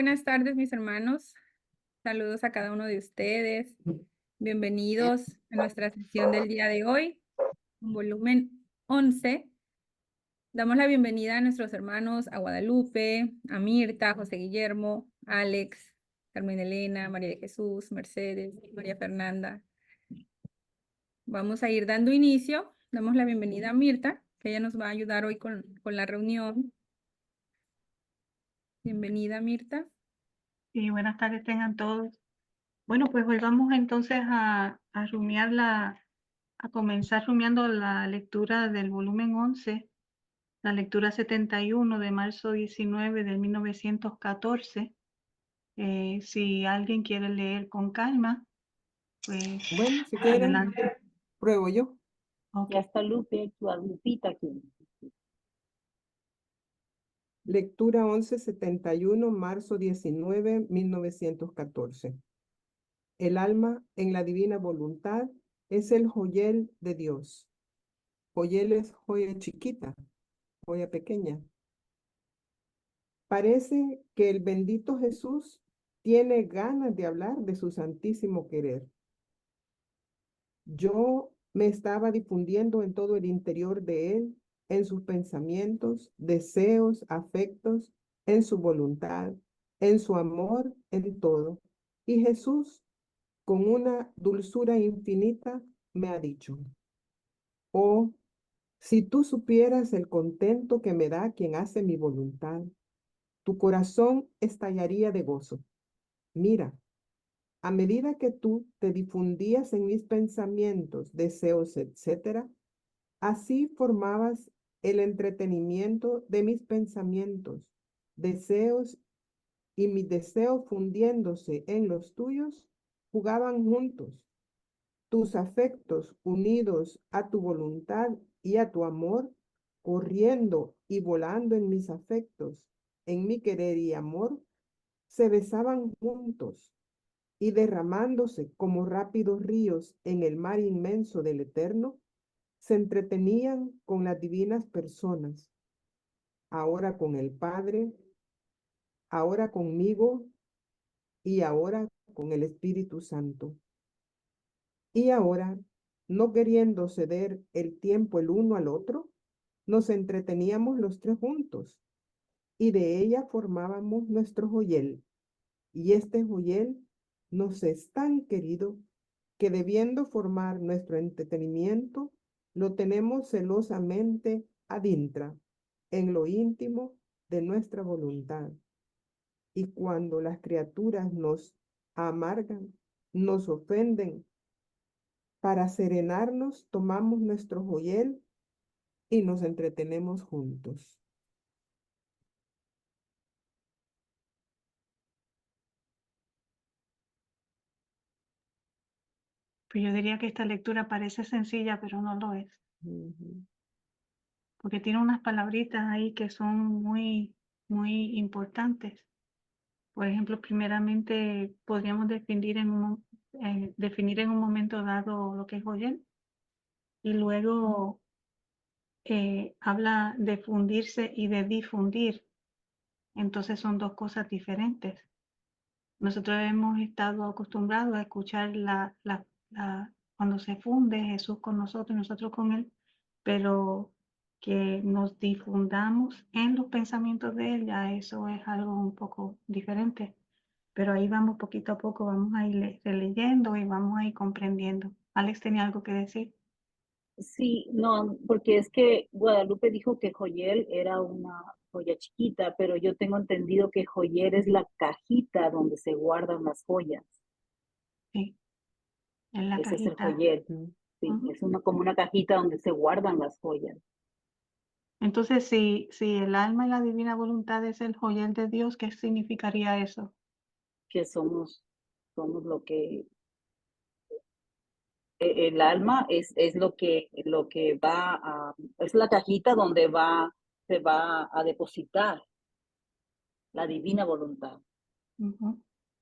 buenas tardes, mis hermanos. Saludos a cada uno de ustedes. Bienvenidos a nuestra sesión del día de hoy, volumen 11. Damos la bienvenida a nuestros hermanos, a Guadalupe, a Mirta, José Guillermo, Alex, Carmen Elena, María de Jesús, Mercedes, María Fernanda. Vamos a ir dando inicio. Damos la bienvenida a Mirta, que ella nos va a ayudar hoy con la reunión. Bienvenida, Mirta. Y buenas tardes tengan todos. Bueno, pues hoy vamos entonces a comenzar rumiando la lectura del volumen 11, la lectura 71 de marzo 19 de 1914. Si alguien quiere leer con calma, pues Bueno, si quieren, adelante. pruebo yo. Ok. Ya está Lupita aquí. Lectura 1171, marzo 19, 1914. El alma en la divina voluntad es el joyel de Dios. Joyel es joya chiquita, joya pequeña. Parece que el bendito Jesús tiene ganas de hablar de su santísimo querer. Yo me estaba difundiendo en todo el interior de él, en sus pensamientos, deseos, afectos, en su voluntad, en su amor, en todo. Y Jesús, con una dulzura infinita, me ha dicho: oh, si tú supieras el contento que me da quien hace mi voluntad, tu corazón estallaría de gozo. Mira, a medida que tú te difundías en mis pensamientos, deseos, etcétera, así formabas el entretenimiento de mis pensamientos, deseos, y mis deseos fundiéndose en los tuyos, jugaban juntos. Tus afectos unidos a tu voluntad y a tu amor, corriendo y volando en mis afectos, en mi querer y amor, se besaban juntos y derramándose como rápidos ríos en el mar inmenso del Eterno, se entretenían con las divinas personas, ahora con el Padre, ahora conmigo y ahora con el Espíritu Santo. Y ahora, no queriendo ceder el tiempo el uno al otro, nos entreteníamos los tres juntos y de ella formábamos nuestro joyel. Y este joyel nos es tan querido que debiendo formar nuestro entretenimiento, lo tenemos celosamente adintra, en lo íntimo de nuestra voluntad. Y cuando las criaturas nos amargan, nos ofenden, para serenarnos tomamos nuestro joyel y nos entretenemos juntos. Pues yo diría que esta lectura parece sencilla, pero no lo es, porque tiene unas palabritas ahí que son muy, muy importantes. Por ejemplo, primeramente podríamos definir en un momento dado lo que es joyel, y luego habla de fundirse y de difundir. Entonces son dos cosas diferentes. Nosotros hemos estado acostumbrados a escuchar cuando se funde Jesús con nosotros y nosotros con Él, pero que nos difundamos en los pensamientos de Él, ya eso es algo un poco diferente. Pero ahí vamos poquito a poco, vamos a ir releyendo y vamos a ir comprendiendo. Alex tenía algo que decir. Sí, no, porque es que Guadalupe dijo que joyel era una joya chiquita, pero yo tengo entendido que joyel es la cajita donde se guardan las joyas. Sí, en la Ese es el cajita. joyel. Sí, Ujú. es como una cajita donde se guardan las joyas. Entonces, si el alma y la divina voluntad es el joyel de Dios, ¿qué significaría eso? Que somos lo que el alma es lo que va a, es la cajita donde se va a depositar la divina voluntad. Ujú.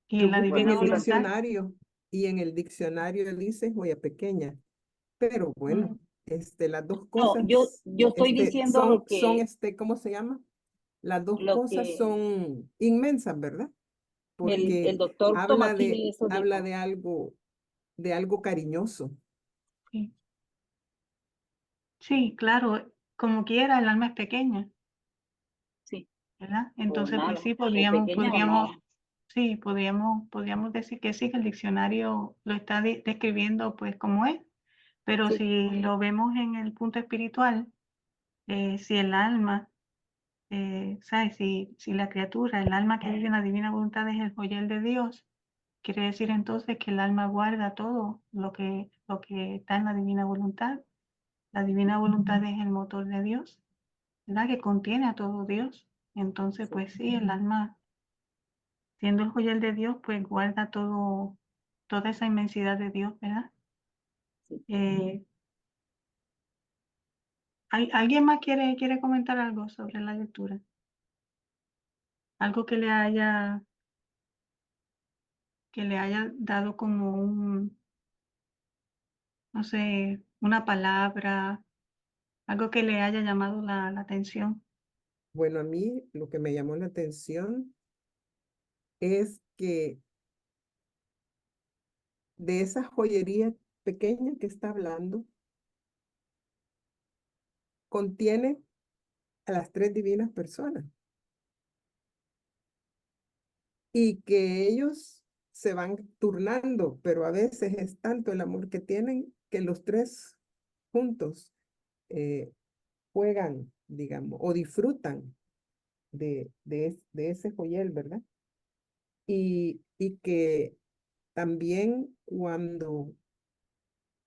Y Yo en la busqué en divina el voluntad. diccionario y en el diccionario dice joya pequeña, pero bueno, las dos No, cosas, yo estoy diciendo son, ¿cómo se llama? Las dos lo cosas que, son inmensas, ¿verdad? porque El doctor habla Tomaquini eso habla dijo. de algo cariñoso. Sí. Sí, claro, como quiera, el alma es pequeña, Sí, ¿verdad? o Entonces, pues nada, sí, o pequeña o nada. sí, podríamos decir que sí, que el diccionario lo está describiendo pues como es, pero Sí. si lo vemos en el punto espiritual, si el alma, ¿sabes? Si la criatura, el alma que vive en la divina voluntad es el joyel de Dios, quiere decir entonces que el alma guarda todo lo que está en la divina voluntad. La divina voluntad es el motor de Dios, ¿verdad? Que contiene a todo Dios. Entonces, pues sí, el alma, siendo el joyel de Dios, pues guarda toda esa inmensidad de Dios, ¿verdad? Sí. ¿Alguien más quiere comentar algo sobre la lectura? Algo que le haya dado como no sé, una palabra, algo que le haya llamado la atención. Bueno, a mí lo que me llamó la atención es que de esa joyería pequeña que está hablando, contiene a las tres divinas personas y que ellos se van turnando, pero a veces es tanto el amor que tienen que los tres juntos juegan, digamos, o disfrutan de ese joyel, ¿verdad? Y que también cuando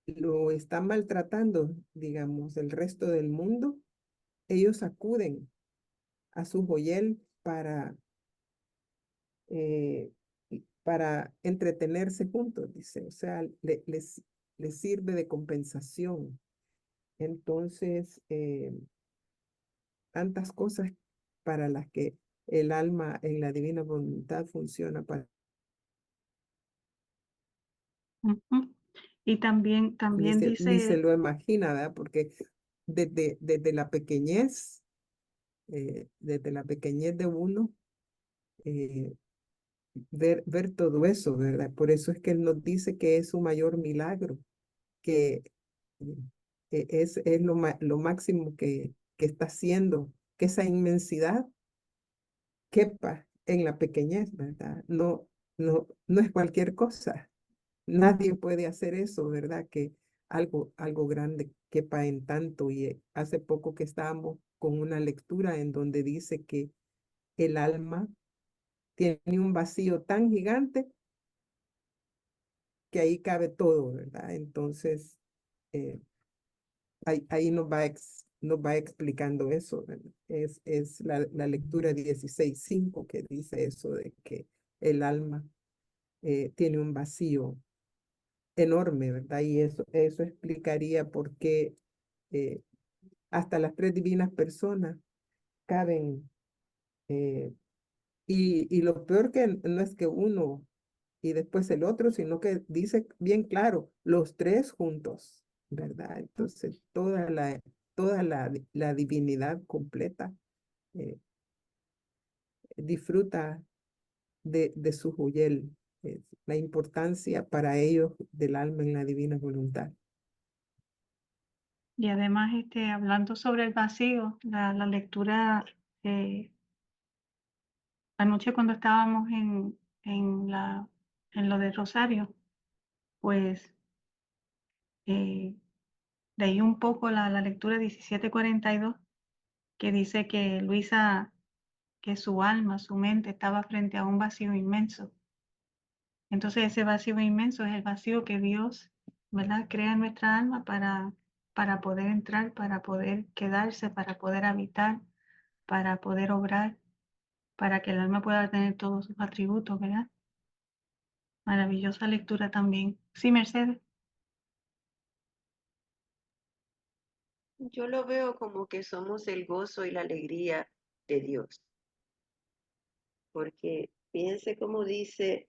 lo están maltratando, digamos, el resto del mundo, ellos acuden a su joyel eh, para entretenerse juntos, dice, o sea, les sirve de compensación. Entonces, tantas cosas para las que el alma en la divina voluntad funciona para Ujú. Y también ni se dice, lo imagina, ¿verdad? Porque desde la pequeñez, desde la pequeñez de uno, eh, ver todo eso, ¿verdad? Por eso es que él nos dice que es su mayor milagro, que es lo máximo que está haciendo, que esa inmensidad quepa en la pequeñez, ¿verdad? No es cualquier cosa. Nadie puede hacer eso, ¿verdad? Que algo grande quepa en tanto. Y hace poco que estábamos con una lectura en donde dice que el alma tiene un vacío tan gigante que ahí cabe todo, ¿verdad? Entonces, eh, ahí nos va explicando eso, ¿verdad? Es la lectura 16:5 que dice eso de que el alma tiene un vacío enorme, ¿verdad? Y eso explicaría por qué eh, hasta las tres divinas personas caben. eh, y lo peor que no es que uno y después el otro, sino que dice bien claro, los tres juntos, ¿verdad? Entonces, la divinidad completa eh, disfruta de su joyel, la importancia para ellos del alma en la divina voluntad. y además hablando sobre el vacío, la lectura, anoche cuando estábamos en lo de Rosario, pues leí un poco la lectura 1742, que dice que Luisa, que su alma, su mente estaba frente a un vacío inmenso. Entonces ese vacío inmenso es el vacío que Dios, ¿verdad?, crea en nuestra alma para poder entrar, para poder quedarse, para poder habitar, para poder obrar, para que el alma pueda tener todos sus atributos, ¿verdad? Maravillosa lectura también. Sí, Mercedes. Yo lo veo como que somos el gozo y la alegría de Dios, porque fíjense cómo dice,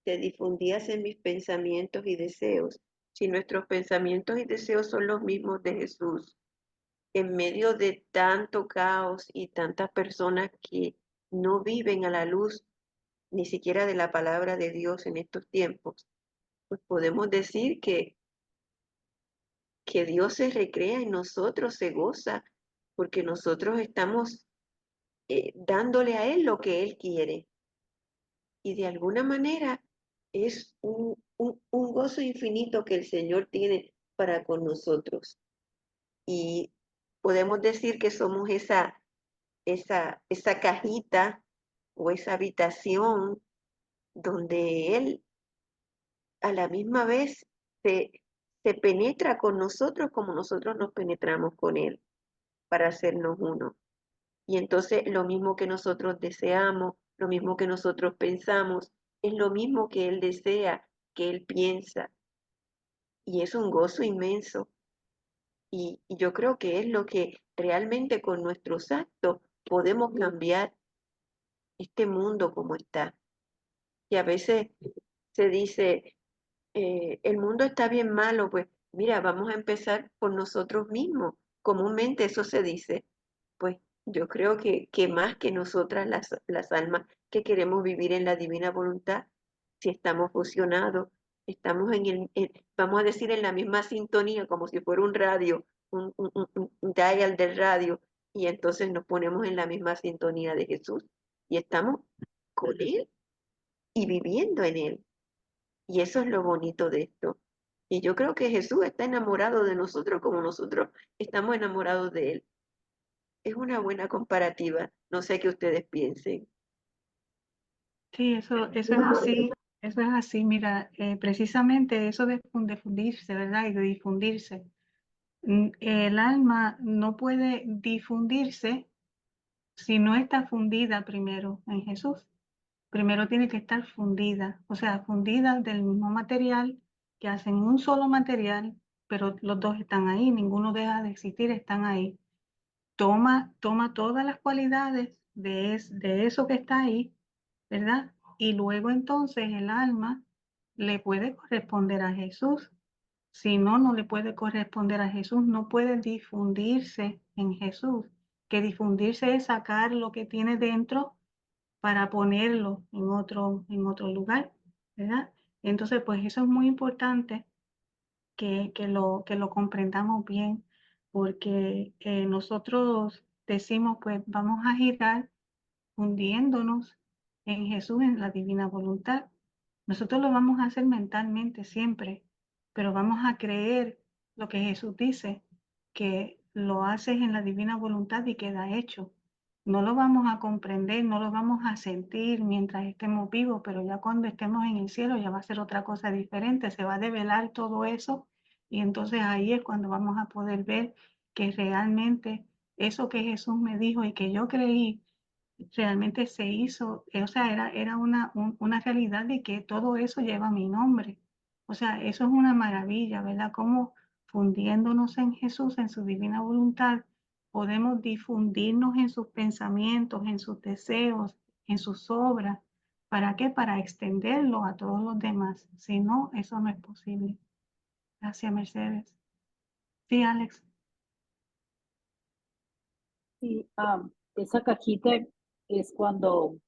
te difundías en mis pensamientos y deseos. Si nuestros pensamientos y deseos son los mismos de Jesús, en medio de tanto caos y tantas personas que no viven a la luz ni siquiera de la palabra de Dios en estos tiempos, pues podemos decir que Dios se recrea en nosotros, se goza, porque nosotros estamos dándole a Él lo que Él quiere. Y de alguna manera es un gozo infinito que el Señor tiene para con nosotros. Y podemos decir que somos esa cajita o esa habitación donde Él a la misma vez se penetra con nosotros como nosotros nos penetramos con Él para hacernos uno. Y entonces lo mismo que nosotros deseamos, lo mismo que nosotros pensamos, es lo mismo que Él desea, que Él piensa. Y es un gozo inmenso. Y yo creo que es lo que realmente con nuestros actos podemos cambiar este mundo como está. Y a veces se dice, el mundo está bien malo, pues mira, vamos a empezar por nosotros mismos. Comúnmente eso se dice. Pues yo creo que más que nosotras las almas que queremos vivir en la divina voluntad, si estamos fusionados, estamos vamos a decir, en la misma sintonía, como si fuera un radio, un dial del radio, y entonces nos ponemos en la misma sintonía de Jesús y estamos con Él y viviendo en Él. Y eso es lo bonito de esto. Y yo creo que Jesús está enamorado de nosotros como nosotros estamos enamorados de Él. Es una buena comparativa. No sé qué ustedes piensen. Sí, eso es así. Eso es así. Mira, precisamente eso de fundirse, ¿verdad? Y de difundirse. El alma no puede difundirse si no está fundida primero en Jesús. Primero tiene que estar fundida, o sea, fundida del mismo material, que hacen un solo material, pero los dos están ahí, ninguno deja de existir, están ahí. Toma todas las cualidades de eso que está ahí, ¿verdad? Y luego entonces el alma le puede corresponder a Jesús. Si no, no le puede corresponder a Jesús, no puede difundirse en Jesús. Que difundirse es sacar lo que tiene dentro para ponerlo en otro lugar, ¿verdad? Entonces, pues eso es muy importante que lo comprendamos bien, porque nosotros decimos, pues vamos a girar hundiéndonos en Jesús, en la divina voluntad. Nosotros lo vamos a hacer mentalmente siempre, pero vamos a creer lo que Jesús dice, que lo haces en la divina voluntad y queda hecho. No lo vamos a comprender, no lo vamos a sentir mientras estemos vivos, pero ya cuando estemos en el cielo ya va a ser otra cosa diferente, se va a develar todo eso y entonces ahí es cuando vamos a poder ver que realmente eso que Jesús me dijo y que yo creí realmente se hizo, o sea, era una realidad de que todo eso lleva mi nombre. O sea, eso es una maravilla, ¿verdad? Como fundiéndonos en Jesús, en su divina voluntad, podemos difundirnos en sus pensamientos, en sus deseos, en sus obras. ¿Para qué? Para extenderlo a todos los demás. Si no, eso no es posible. Gracias, Mercedes. Sí, Alex. Sí, esa cajita es cuando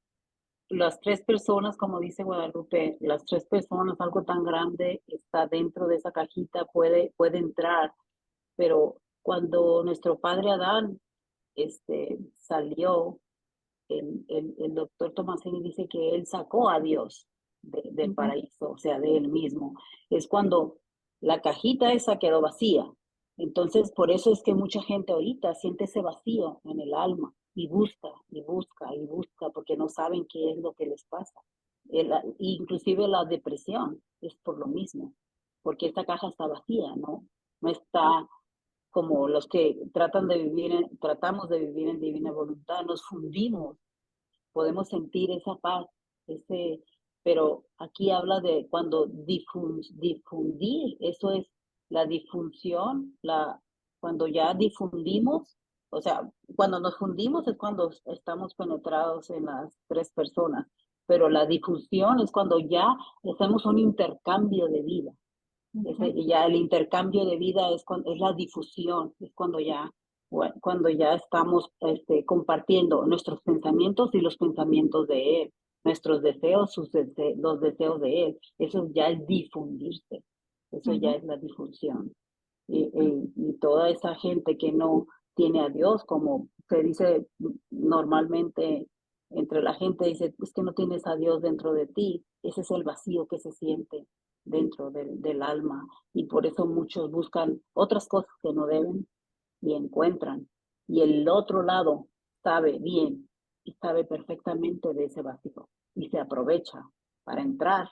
las tres personas, como dice Guadalupe, las tres personas, algo tan grande está dentro de esa cajita, puede entrar, pero cuando nuestro padre Adán salió, el doctor Tomasini dice que él sacó a Dios del paraíso, o sea, de él mismo. Es cuando la cajita esa quedó vacía. Entonces, por eso es que mucha gente ahorita siente ese vacío en el alma y busca, y busca, y busca, porque no saben qué es lo que les pasa. Inclusive la depresión es por lo mismo, porque esta caja está vacía, ¿no? No está como los que tratamos de vivir en divina voluntad, nos fundimos, podemos sentir esa paz, pero aquí habla de cuando difundir, eso es la difusión, cuando ya difundimos, o sea, cuando nos fundimos es cuando estamos penetrados en las tres personas, pero la difusión es cuando ya hacemos un intercambio de vida. Ya el intercambio de vida es la difusión, es cuando ya estamos compartiendo nuestros pensamientos y los pensamientos de Él. nuestros deseos, los deseos de Él. Eso ya es difundirse, eso ya Ujú. es la difusión. Y toda esa gente que no tiene a Dios, como se dice normalmente entre la gente, dice, es que no tienes a Dios dentro de ti. Ese es el vacío que se siente dentro del alma. Y por eso muchos buscan otras cosas que no deben y encuentran. Y el otro lado sabe bien y sabe perfectamente de ese vacío y se aprovecha para entrar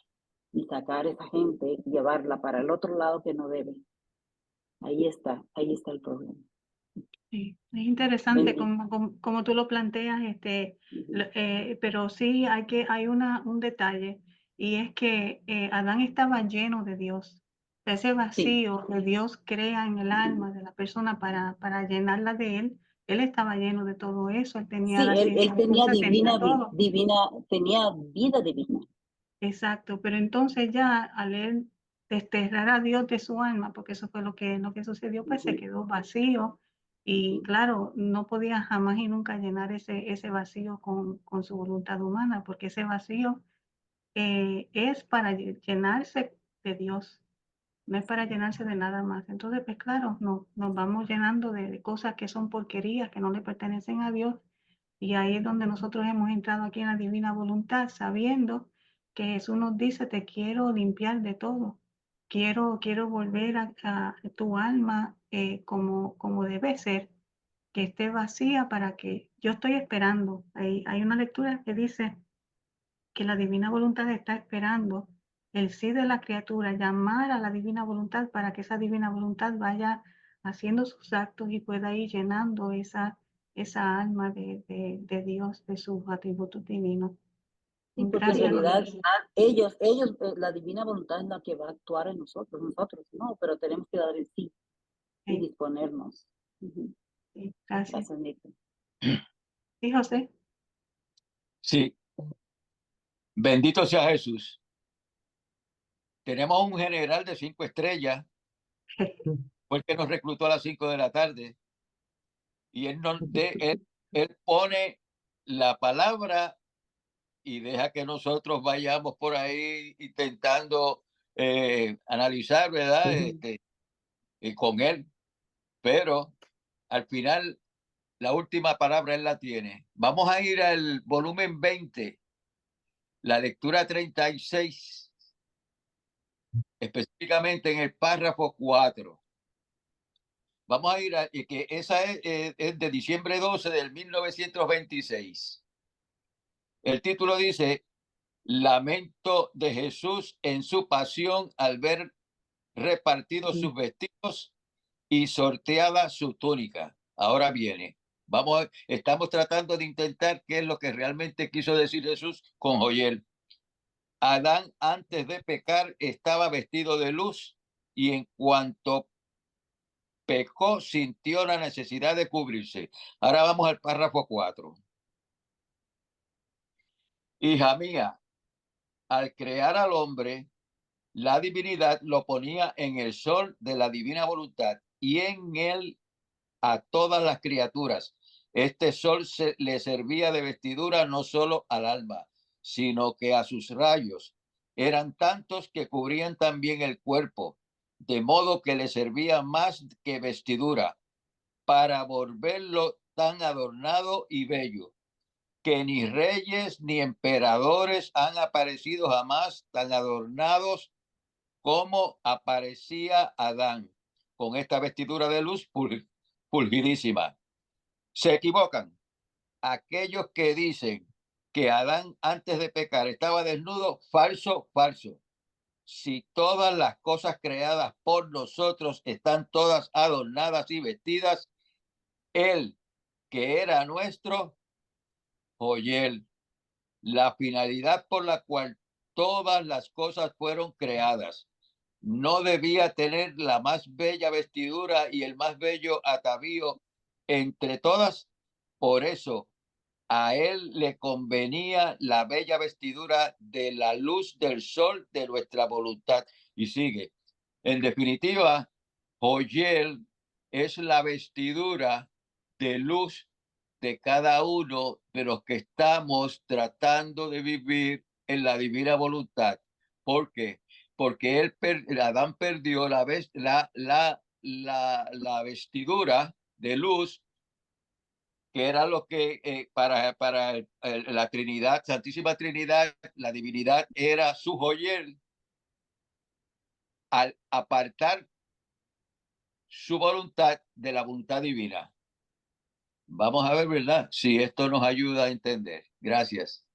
y sacar a esa gente y llevarla para el otro lado que no debe. Ahí está el problema. Sí, es interesante Bendito. como tú lo planteas, pero sí hay un detalle, y es que Adán estaba lleno de Dios. Ese Sí, vacío que Dios crea en el alma de la persona para llenarla de él estaba lleno de todo eso, él tenía sí, la él ciencia de tenía Dios, tenía todo. tenía vida divina. Exacto, pero entonces ya al él desterrar a Dios de su alma, porque eso fue lo que sucedió, pues se quedó vacío y claro, no podía jamás y nunca llenar ese vacío con su voluntad humana, porque ese vacío es para llenarse de Dios, no es para llenarse de nada más. Entonces, pues claro, nos vamos llenando de cosas que son porquerías, que no le pertenecen a Dios, y ahí es donde nosotros hemos entrado aquí en la divina voluntad, sabiendo que Jesús nos dice, te quiero limpiar de todo. Quiero volver a tu alma como debe ser, que esté vacía para que yo estoy esperando. Hay una lectura que dice que la divina voluntad está esperando el sí de la criatura, llamar a la divina voluntad para que esa divina voluntad vaya haciendo sus actos y pueda ir llenando esa alma de Dios, de sus atributos divinos. Sí, porque en Gracias a realidad Dios. la divina voluntad es la que va a actuar en nosotros no, pero tenemos que dar el sí y Sí, disponernos. Ujú. sí, gracias. Gracias, Nico. Sí, José. Sí, bendito sea Jesús. Tenemos un general de 5 estrellas, porque nos reclutó a las 5 de la tarde y él pone la palabra y deja que nosotros vayamos por ahí intentando analizar, ¿verdad? Y con él, pero al final la última palabra él la tiene. Vamos a ir al volumen 20, la lectura 36, específicamente en el párrafo 4. Vamos a ir a que esa es de diciembre 12 del 1926. El título dice, Lamento de Jesús en su pasión al ver repartidos sus vestidos y sorteada su túnica. Ahora viene. Estamos tratando de intentar qué es lo que realmente quiso decir Jesús con Joyel. Adán antes de pecar estaba vestido de luz y en cuanto pecó sintió la necesidad de cubrirse. Ahora vamos al párrafo 4. Hija mía, al crear al hombre, la divinidad lo ponía en el sol de la divina voluntad y en él a todas las criaturas. Este sol le servía de vestidura no solo al alma, sino que a sus rayos. Eran tantos que cubrían también el cuerpo, de modo que le servía más que vestidura, para volverlo tan adornado y bello, que ni reyes ni emperadores han aparecido jamás tan adornados como aparecía Adán, con esta vestidura de luz fulgidísima. Se equivocan aquellos que dicen que Adán antes de pecar estaba desnudo. Falso, falso. Si todas las cosas creadas por nosotros están todas adornadas y vestidas, él que era nuestro joyel, la finalidad por la cual todas las cosas fueron creadas, no debía tener la más bella vestidura y el más bello atavío entre todas. Por eso a él le convenía la bella vestidura de la luz del sol de nuestra voluntad. Y sigue. En definitiva, Joyel es la vestidura de luz de cada uno de los que estamos tratando de vivir en la divina voluntad. ¿Por qué? Porque Adán perdió la vestidura de luz, que era lo que para la Trinidad, Santísima Trinidad, la divinidad era su joyel. Al apartar su voluntad de la voluntad divina. Vamos a ver, ¿verdad? Si esto nos ayuda a entender. Gracias.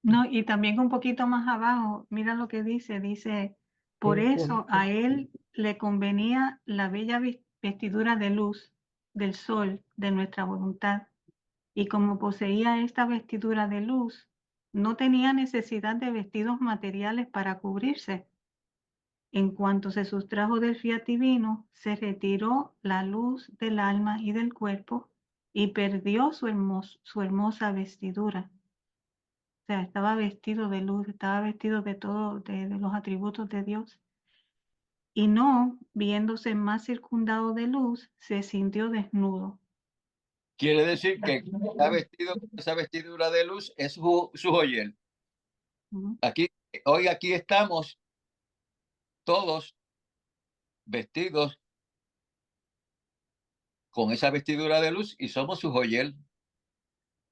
No, y también un poquito más abajo, mira lo que dice, por eso a él le convenía la bella vestidura de luz del sol de nuestra voluntad. Y como poseía esta vestidura de luz, no tenía necesidad de vestidos materiales para cubrirse. En cuanto se sustrajo del fiat divino, se retiró la luz del alma y del cuerpo y perdió su hermosa vestidura. O sea, estaba vestido de luz, estaba vestido de todo, de los atributos de Dios. Y no, viéndose más circundado de luz, se sintió desnudo. Quiere decir que está vestido con esa vestidura de luz, es su joyel. Aquí, hoy aquí estamos todos vestidos con esa vestidura de luz y somos su joyel.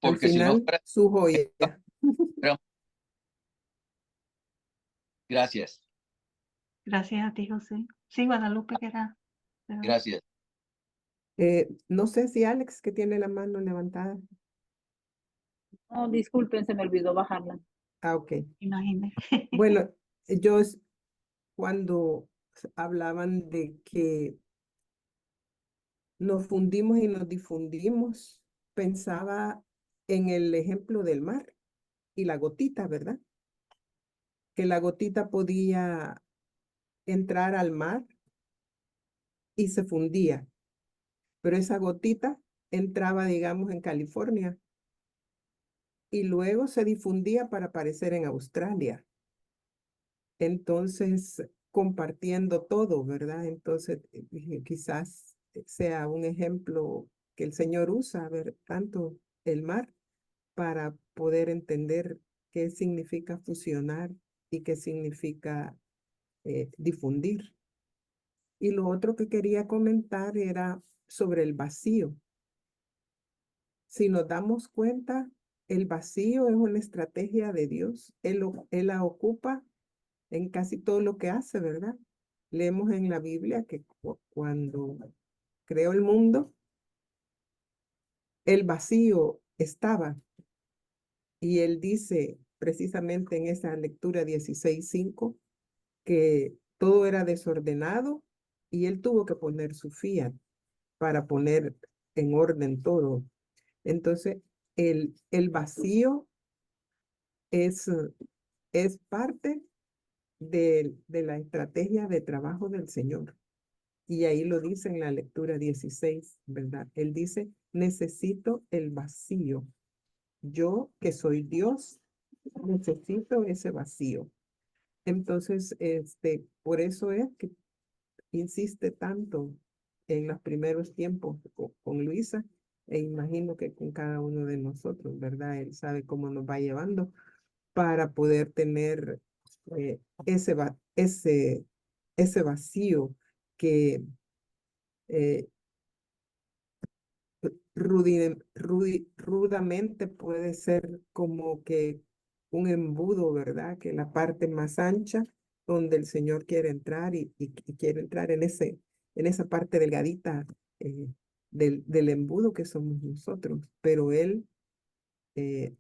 Al Porque si no final, fuera, su joya. gracias, Gracias a ti, José. Sí, Guadalupe, que era. gracias. No sé si Alex, que tiene la mano levantada. No, disculpen, se me olvidó bajarla. Ah, ok. Imagínate. Bueno, cuando hablaban de que nos fundimos y nos difundimos, pensaba en el ejemplo del mar y la gotita, ¿verdad? Que la gotita podía entrar al mar y se fundía, pero esa gotita entraba, digamos, en California y luego se difundía para aparecer en Australia. Entonces, compartiendo todo, ¿verdad? Entonces, quizás sea un ejemplo que el Señor usa, ver, tanto el mar para poder entender qué significa fusionar y qué significa difundir. Y lo otro que quería comentar era sobre el vacío. Si nos damos cuenta, el vacío es una estrategia de Dios. Él la ocupa en casi todo lo que hace, ¿verdad? Leemos en la Biblia que cuando creó el mundo, el vacío estaba. Y él dice precisamente en esa lectura 16:5 que todo era desordenado y él tuvo que poner su fiat para poner en orden todo. Entonces, el vacío es parte de la estrategia de trabajo del Señor. Y ahí lo dice en la lectura 16, ¿verdad? Él dice, necesito el vacío. Yo, que soy Dios, necesito ese vacío. Entonces, por eso es que insiste tanto en los primeros tiempos con Luisa, e imagino que con cada uno de nosotros, ¿verdad? Él sabe cómo nos va llevando para poder tener ese vacío que rudamente puede ser como que un embudo, ¿verdad? Que la parte más ancha donde el Señor quiere entrar y quiere entrar en esa parte delgadita del embudo que somos nosotros, pero Él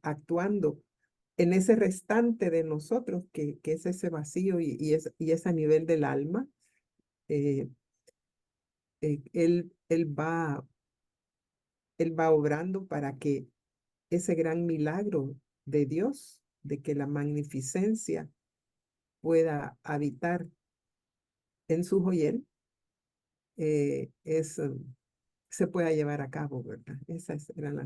actuando en ese restante de nosotros que es ese vacío y es a nivel del alma, Él va obrando para que ese gran milagro de Dios, de que la magnificencia pueda habitar en su joyel, se pueda llevar a cabo, ¿verdad? Esas eran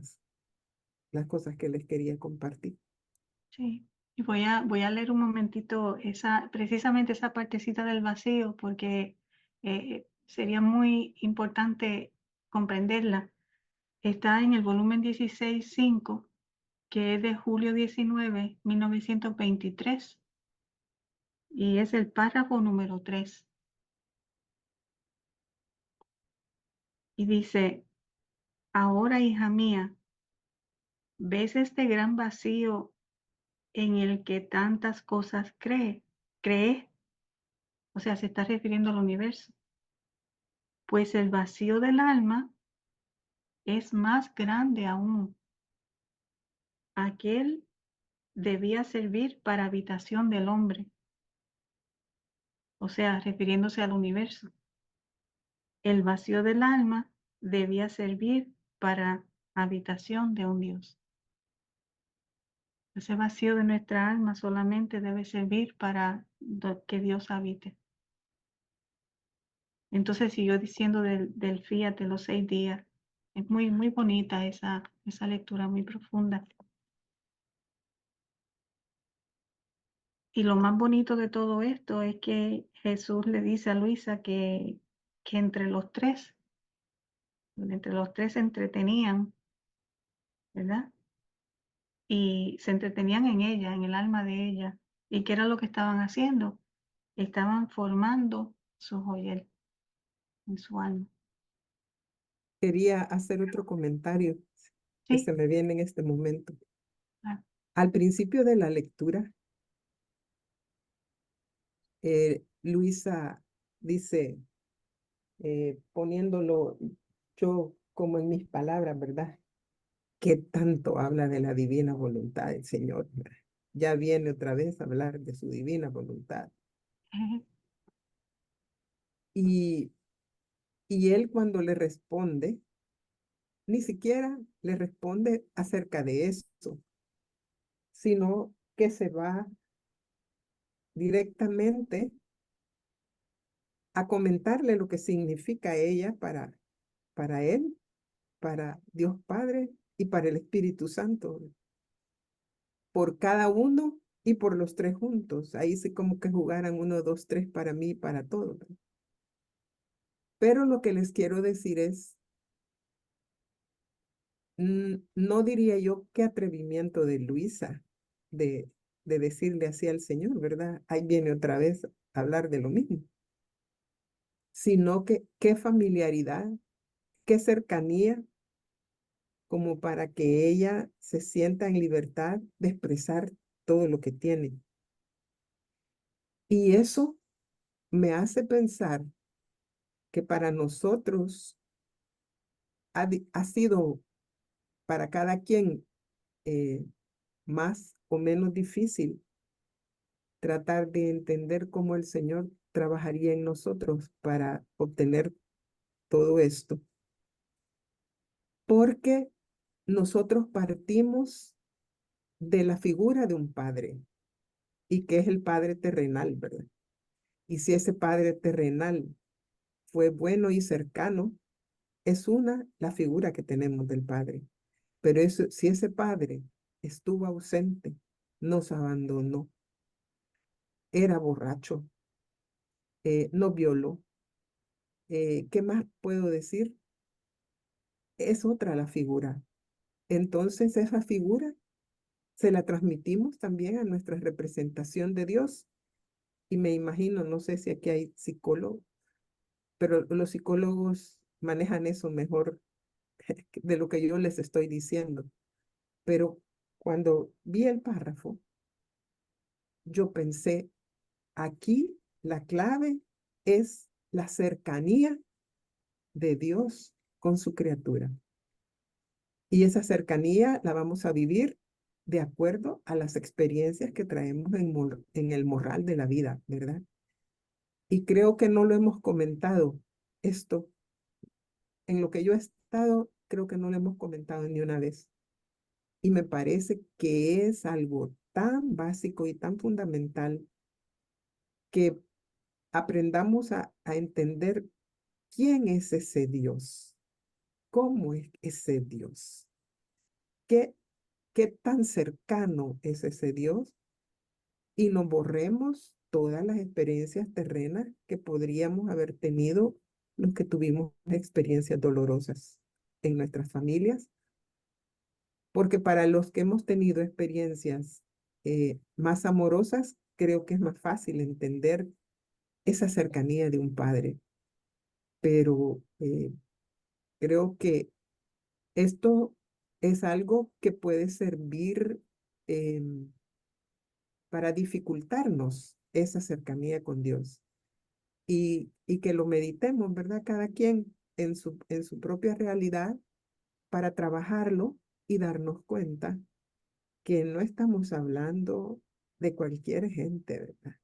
las cosas que les quería compartir. Sí, y voy a leer un momentito precisamente esa partecita del vacío, porque sería muy importante comprenderla. está en el volumen 16.5, que es de julio 19, 1923, y es el párrafo número 3. Y dice, ahora, hija mía, ¿ves este gran vacío en el que tantas cosas crees? O sea, se está refiriendo al universo. Pues el vacío del alma es más grande aún. Aquel debía servir para habitación del hombre. O sea, refiriéndose al universo. El vacío del alma debía servir para habitación de un Dios. Ese vacío de nuestra alma solamente debe servir para que Dios habite. Entonces siguió diciendo del fiat de los 6 días. Es muy, muy bonita esa lectura, muy profunda. Y lo más bonito de todo esto es que Jesús le dice a Luisa que entre los tres se entretenían, ¿verdad? Y se entretenían en ella, en el alma de ella. ¿Y qué era lo que estaban haciendo? Estaban formando su joyel en su alma. Quería hacer otro comentario que Sí, se me viene en este momento. ah, Al principio de la lectura, Luisa dice, poniéndolo yo como en mis palabras, ¿verdad? ¿Qué tanto habla de la divina voluntad del Señor? ¿Verdad? Ya viene otra vez a hablar de su divina voluntad. Y, y él cuando le responde, ni siquiera le responde acerca de eso, sino que se va directamente a comentarle lo que significa ella para él, para Dios Padre y para el Espíritu Santo, por cada uno y por los tres juntos. Ahí sí como que jugaran 1, 2, 3 para mí y para todos. Pero lo que les quiero decir es, no diría yo qué atrevimiento de Luisa de decirle así al Señor, ¿verdad? Ahí viene otra vez a hablar de lo mismo, sino que qué familiaridad, qué cercanía, como para que ella se sienta en libertad de expresar todo lo que tiene. Y eso me hace pensar que para nosotros ha sido para cada quien más o menos difícil tratar de entender cómo el Señor trabajaría en nosotros para obtener todo esto. Porque nosotros partimos de la figura de un padre, y que es el padre terrenal, ¿verdad? Y si ese padre terrenal fue bueno y cercano, es la figura que tenemos del padre. Pero si ese padre estuvo ausente, nos abandonó, era borracho, nos violó, ¿qué más puedo decir? Es otra la figura. Entonces esa figura se la transmitimos también a nuestra representación de Dios. Y me imagino, no sé si aquí hay psicólogos, pero los psicólogos manejan eso mejor de lo que yo les estoy diciendo. Pero cuando vi el párrafo, yo pensé, aquí la clave es la cercanía de Dios con su criatura. Y esa cercanía la vamos a vivir de acuerdo a las experiencias que traemos en el morral de la vida, ¿verdad? Y creo que no lo hemos comentado esto. En lo que yo he estado, creo que no lo hemos comentado ni una vez. Y me parece que es algo tan básico y tan fundamental que aprendamos a entender quién es ese Dios, cómo es ese Dios, qué tan cercano es ese Dios, y nos borremos todas las experiencias terrenas que podríamos haber tenido los que tuvimos experiencias dolorosas en nuestras familias, porque para los que hemos tenido experiencias más amorosas, creo que es más fácil entender esa cercanía de un padre. Pero creo que esto es algo que puede servir para dificultarnos esa cercanía con Dios y que lo meditemos, ¿verdad? Cada quien en su propia realidad para trabajarlo y darnos cuenta que no estamos hablando de cualquier gente, ¿verdad?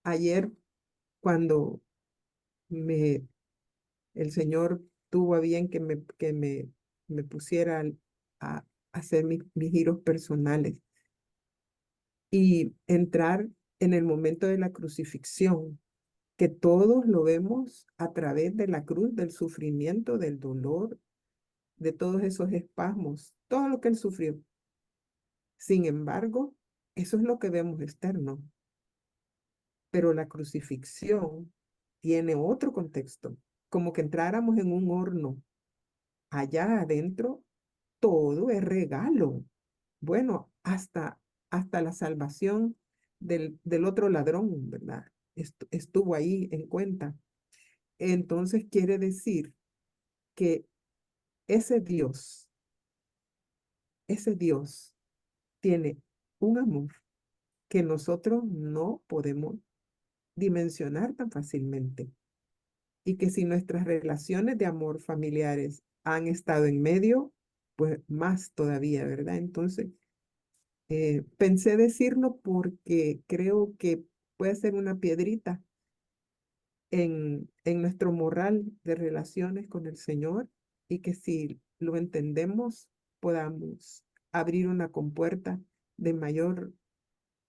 Ayer, cuando el Señor tuvo a bien me pusiera a hacer mis giros personales y entrar en el momento de la crucifixión, que todos lo vemos a través de la cruz, del sufrimiento, del dolor, de todos esos espasmos, todo lo que él sufrió. Sin embargo, eso es lo que vemos externo, pero la crucifixión tiene otro contexto, como que entráramos en un horno. Allá adentro todo es regalo. Bueno, hasta la salvación del otro ladrón, ¿verdad? Estuvo ahí en cuenta. Entonces quiere decir que ese Dios tiene un amor que nosotros no podemos dimensionar tan fácilmente. Y que si nuestras relaciones de amor familiares han estado en medio, pues más todavía, ¿verdad? Entonces, pensé decirlo porque creo que puede ser una piedrita en nuestro moral de relaciones con el Señor y que si lo entendemos, podamos abrir una compuerta de mayor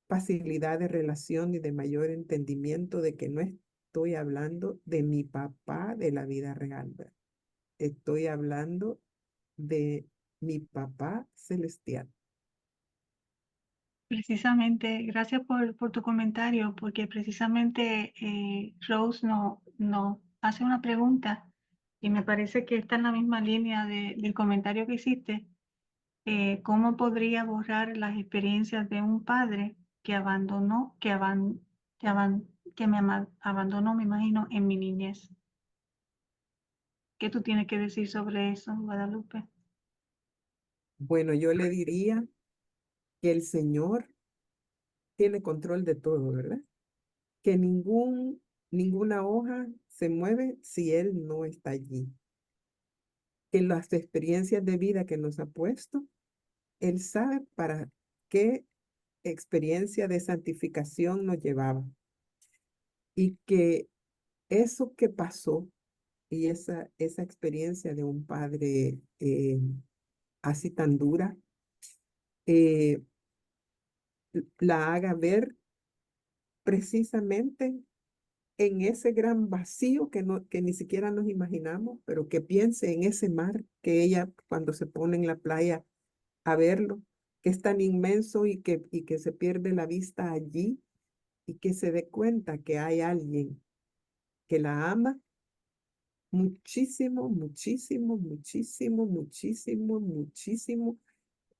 facilidad de relación y de mayor entendimiento de que no estoy hablando de mi papá de la vida real, ¿verdad? Estoy hablando de mi papá celestial. Precisamente, gracias por tu comentario, porque precisamente Rose no hace una pregunta y me parece que está en la misma línea del comentario que hiciste. ¿Cómo podría borrar las experiencias de un padre que abandonó, abandonó, me imagino, en mi niñez? ¿Qué tú tienes que decir sobre eso, Guadalupe? Bueno, yo le diría que el Señor tiene control de todo, ¿verdad? Que ninguna hoja se mueve si Él no está allí. Que las experiencias de vida que nos ha puesto, Él sabe para qué experiencia de santificación nos llevaba. Y que eso que pasó y esa experiencia de un padre así tan dura, eh, la haga ver precisamente en ese gran vacío que ni siquiera nos imaginamos, pero que piense en ese mar que ella cuando se pone en la playa a verlo, que es tan inmenso y que se pierde la vista allí y que se dé cuenta que hay alguien que la ama muchísimo, muchísimo, muchísimo, muchísimo, muchísimo,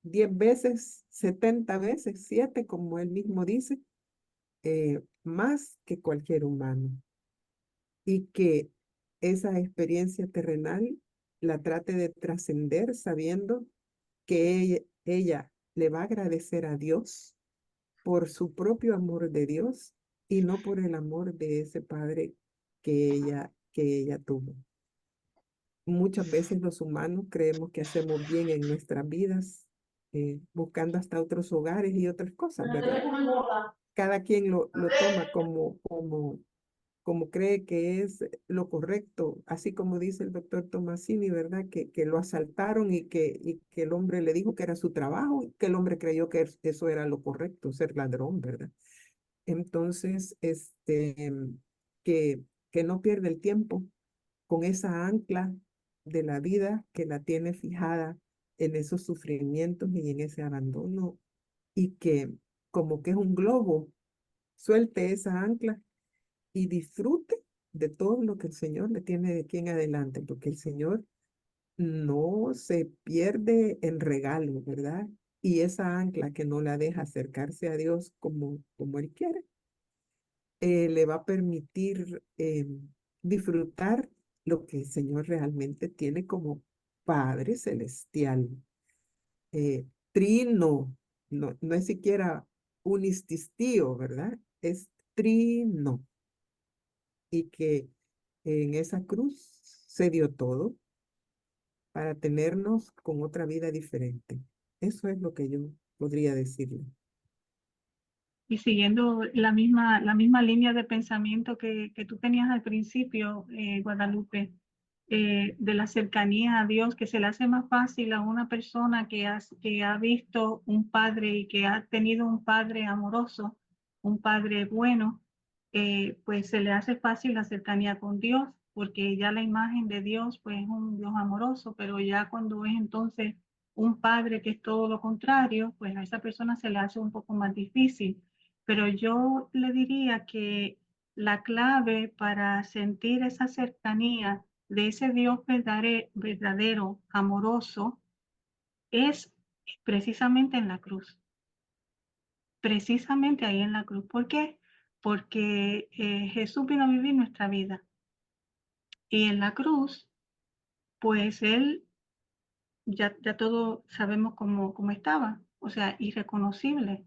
10 veces, 70 veces, 7, como él mismo dice, más que cualquier humano. Y que esa experiencia terrenal la trate de trascender sabiendo que ella le va a agradecer a Dios por su propio amor de Dios y no por el amor de ese padre que ella tuvo. Muchas veces los humanos creemos que hacemos bien en nuestras vidas, buscando hasta otros hogares y otras cosas, ¿verdad? Cada quien lo toma como cree que es lo correcto, así como dice el doctor Tomasini, ¿verdad? Que lo asaltaron y que el hombre le dijo que era su trabajo, y que el hombre creyó que eso era lo correcto, ser ladrón, ¿verdad? Entonces, que no pierde el tiempo con esa ancla de la vida que la tiene fijada en esos sufrimientos y en ese abandono y que como que es un globo, suelte esa ancla y disfrute de todo lo que el Señor le tiene de aquí en adelante, porque el Señor no se pierde en regalo, ¿verdad? Y esa ancla que no la deja acercarse a Dios como Él quiere, le va a permitir disfrutar lo que el Señor realmente tiene como Padre Celestial. Trino, no es siquiera unististío, ¿verdad? Es trino. Y que en esa cruz se dio todo para tenernos con otra vida diferente. Eso es lo que yo podría decirle. Y siguiendo la misma línea de pensamiento que tú tenías al principio, Guadalupe, de la cercanía a Dios, que se le hace más fácil a una persona que ha visto un padre y que ha tenido un padre amoroso, un padre bueno, pues se le hace fácil la cercanía con Dios, porque ya la imagen de Dios pues es un Dios amoroso, pero ya cuando es entonces un padre que es todo lo contrario, pues a esa persona se le hace un poco más difícil. Pero yo le diría que la clave para sentir esa cercanía de ese Dios verdadero, amoroso, es precisamente en la cruz. Precisamente ahí en la cruz. ¿Por qué? Porque Jesús vino a vivir nuestra vida. Y en la cruz, pues Él, ya todos sabemos cómo estaba, o sea, irreconocible.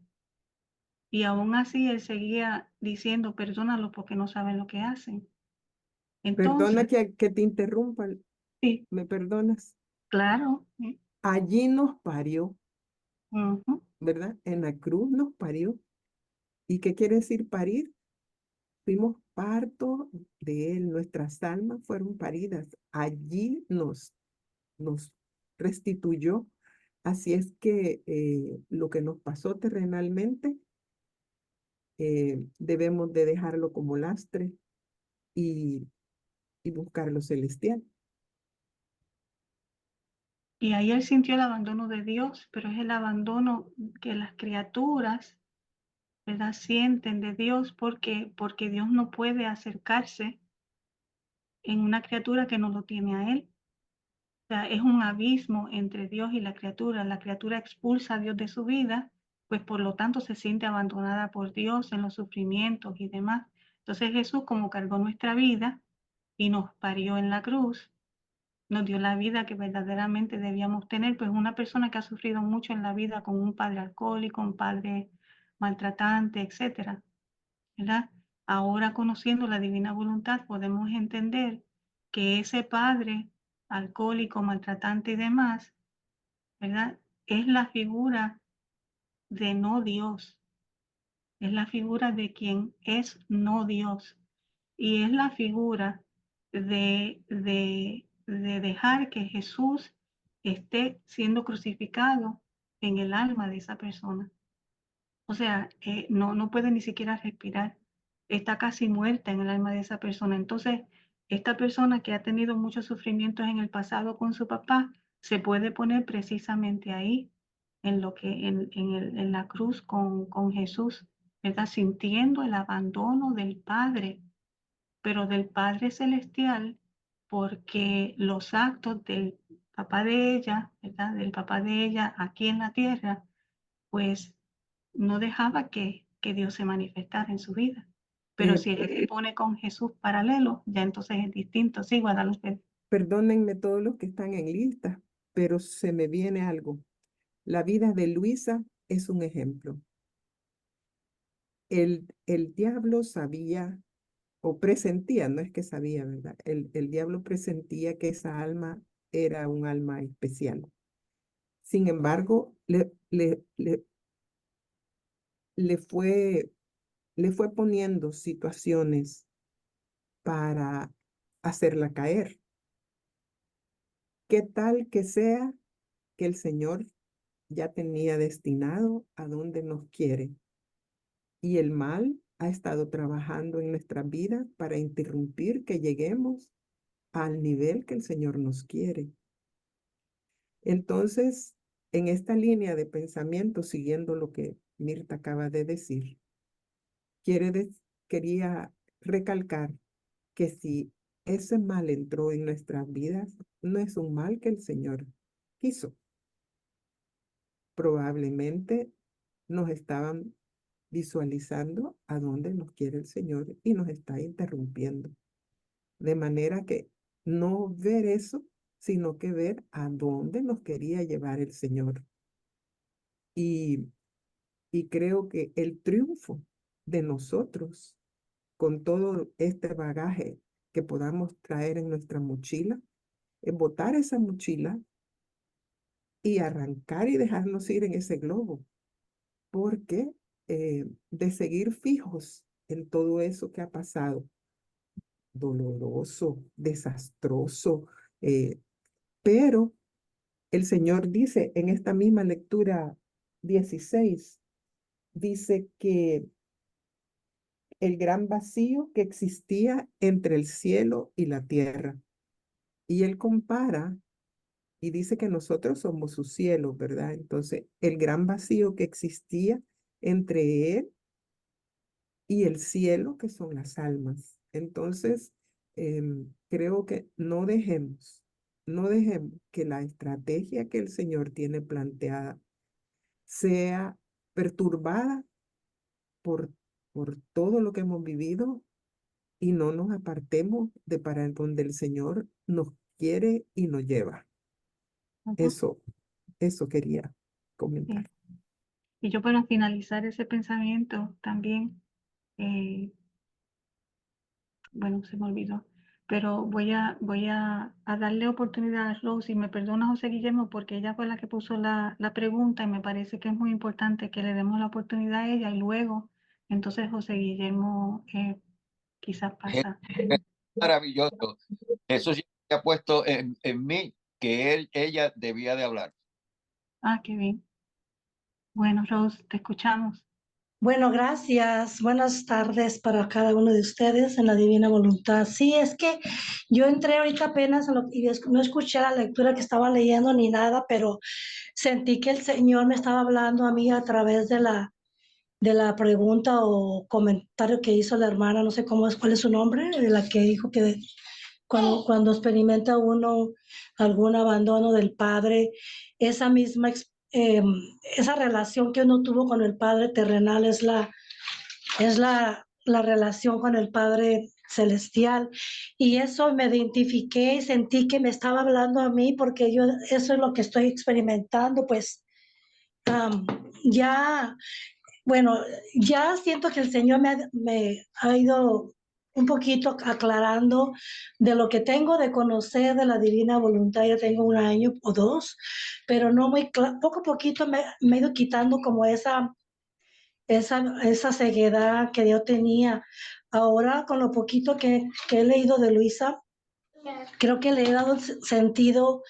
Y aún así Él seguía diciendo, perdónalos porque no saben lo que hacen. Perdona Entonces, que te interrumpa, sí, ¿me perdonas? claro. Allí nos parió, Ujú. ¿verdad? En la cruz nos parió. ¿Y qué quiere decir parir? Fuimos parto de Él, nuestras almas fueron paridas. Allí nos restituyó. Así es que lo que nos pasó terrenalmente debemos de dejarlo como lastre y, y buscar lo celestial. Y ahí Él sintió el abandono de Dios, pero es el abandono que las criaturas, ¿verdad?, sienten de Dios porque Dios no puede acercarse en una criatura que no lo tiene a Él. O sea, es un abismo entre Dios y la criatura. La criatura expulsa a Dios de su vida, pues por lo tanto se siente abandonada por Dios en los sufrimientos y demás. Entonces Jesús, como cargó nuestra vida y nos parió en la cruz, nos dio la vida que verdaderamente debíamos tener, pues una persona que ha sufrido mucho en la vida con un padre alcohólico, un padre maltratante, etcétera, ¿verdad? Ahora conociendo la divina voluntad podemos entender que ese padre alcohólico, maltratante y demás, ¿verdad? Es la figura de no Dios, es la figura de quien es no Dios y es la figura de dejar que Jesús esté siendo crucificado en el alma de esa persona. O sea, no puede ni siquiera respirar. Está casi muerta en el alma de esa persona. Entonces, esta persona que ha tenido muchos sufrimientos en el pasado con su papá, se puede poner precisamente ahí, en la cruz con Jesús, ¿verdad? Sintiendo el abandono del Padre, pero del Padre Celestial, porque los actos del papá de ella, ¿verdad? Del papá de ella aquí en la tierra, pues no dejaba que Dios se manifestara en su vida. Pero Eh, si ella se pone con Jesús paralelo, ya entonces es distinto. Sí, Guadalupe. Perdónenme todos los que están en lista, pero se me viene algo. La vida de Luisa es un ejemplo. El diablo sabía o presentía, no es que sabía, ¿verdad? El diablo presentía que esa alma era un alma especial. Sin embargo, le fue, le fue poniendo situaciones para hacerla caer. ¿Qué tal que sea que el Señor ya tenía destinado a donde nos quiere? Y el mal ha estado trabajando en nuestras vidas para interrumpir que lleguemos al nivel que el Señor nos quiere. Entonces, en esta línea de pensamiento, siguiendo lo que Mirta acaba de decir, quería recalcar que si ese mal entró en nuestras vidas, no es un mal que el Señor quiso. Probablemente nos estaban visualizando a dónde nos quiere el Señor y nos está interrumpiendo. De manera que no ver eso, sino que ver a dónde nos quería llevar el Señor. Y creo que el triunfo de nosotros, con todo este bagaje que podamos traer en nuestra mochila, es botar esa mochila y arrancar y dejarnos ir en ese globo. Porque de seguir fijos en todo eso que ha pasado, doloroso, desastroso, pero el Señor dice en esta misma lectura 16, dice que el gran vacío que existía entre el cielo y la tierra. Y Él compara y dice que nosotros somos su cielo, ¿verdad? Entonces, el gran vacío que existía entre Él y el cielo, que son las almas. Entonces, creo que no dejemos que la estrategia que el Señor tiene planteada sea perturbada por, por todo lo que hemos vivido y no nos apartemos de para donde el Señor nos quiere y nos lleva. Ujú. Eso quería Sí. comentar. Y yo para finalizar ese pensamiento también, bueno, se me olvidó, pero voy a darle oportunidad a Rose, y me perdona José Guillermo porque ella fue la que puso la pregunta y me parece que es muy importante que le demos la oportunidad a ella y luego, entonces José Guillermo quizás pasa. Maravilloso. Eso sí ha puesto en mí que ella debía de hablar. Ah, qué bien. Bueno, Rose, te escuchamos. Bueno, gracias. Buenas tardes para cada uno de ustedes en la Divina Voluntad. Sí, es que yo entré ahorita apenas y no escuché la lectura que estaba leyendo ni nada, pero sentí que el Señor me estaba hablando a mí a través de la pregunta o comentario que hizo la hermana, no sé cuál es su nombre, de la que dijo que cuando experimenta uno algún abandono del padre, esa misma esa relación que uno tuvo con el Padre terrenal es la relación con el Padre celestial. Y eso me identifiqué y sentí que me estaba hablando a mí porque eso es lo que estoy experimentando, pues ya, bueno, ya siento que el Señor me ha ido un poquito aclarando de lo que tengo de conocer de la divina voluntad. Ya tengo 1 año o 2, pero no muy poco a poquito me he ido quitando como esa ceguedad que yo tenía. Ahora, con lo poquito que he leído de Luisa, creo que le he dado sentido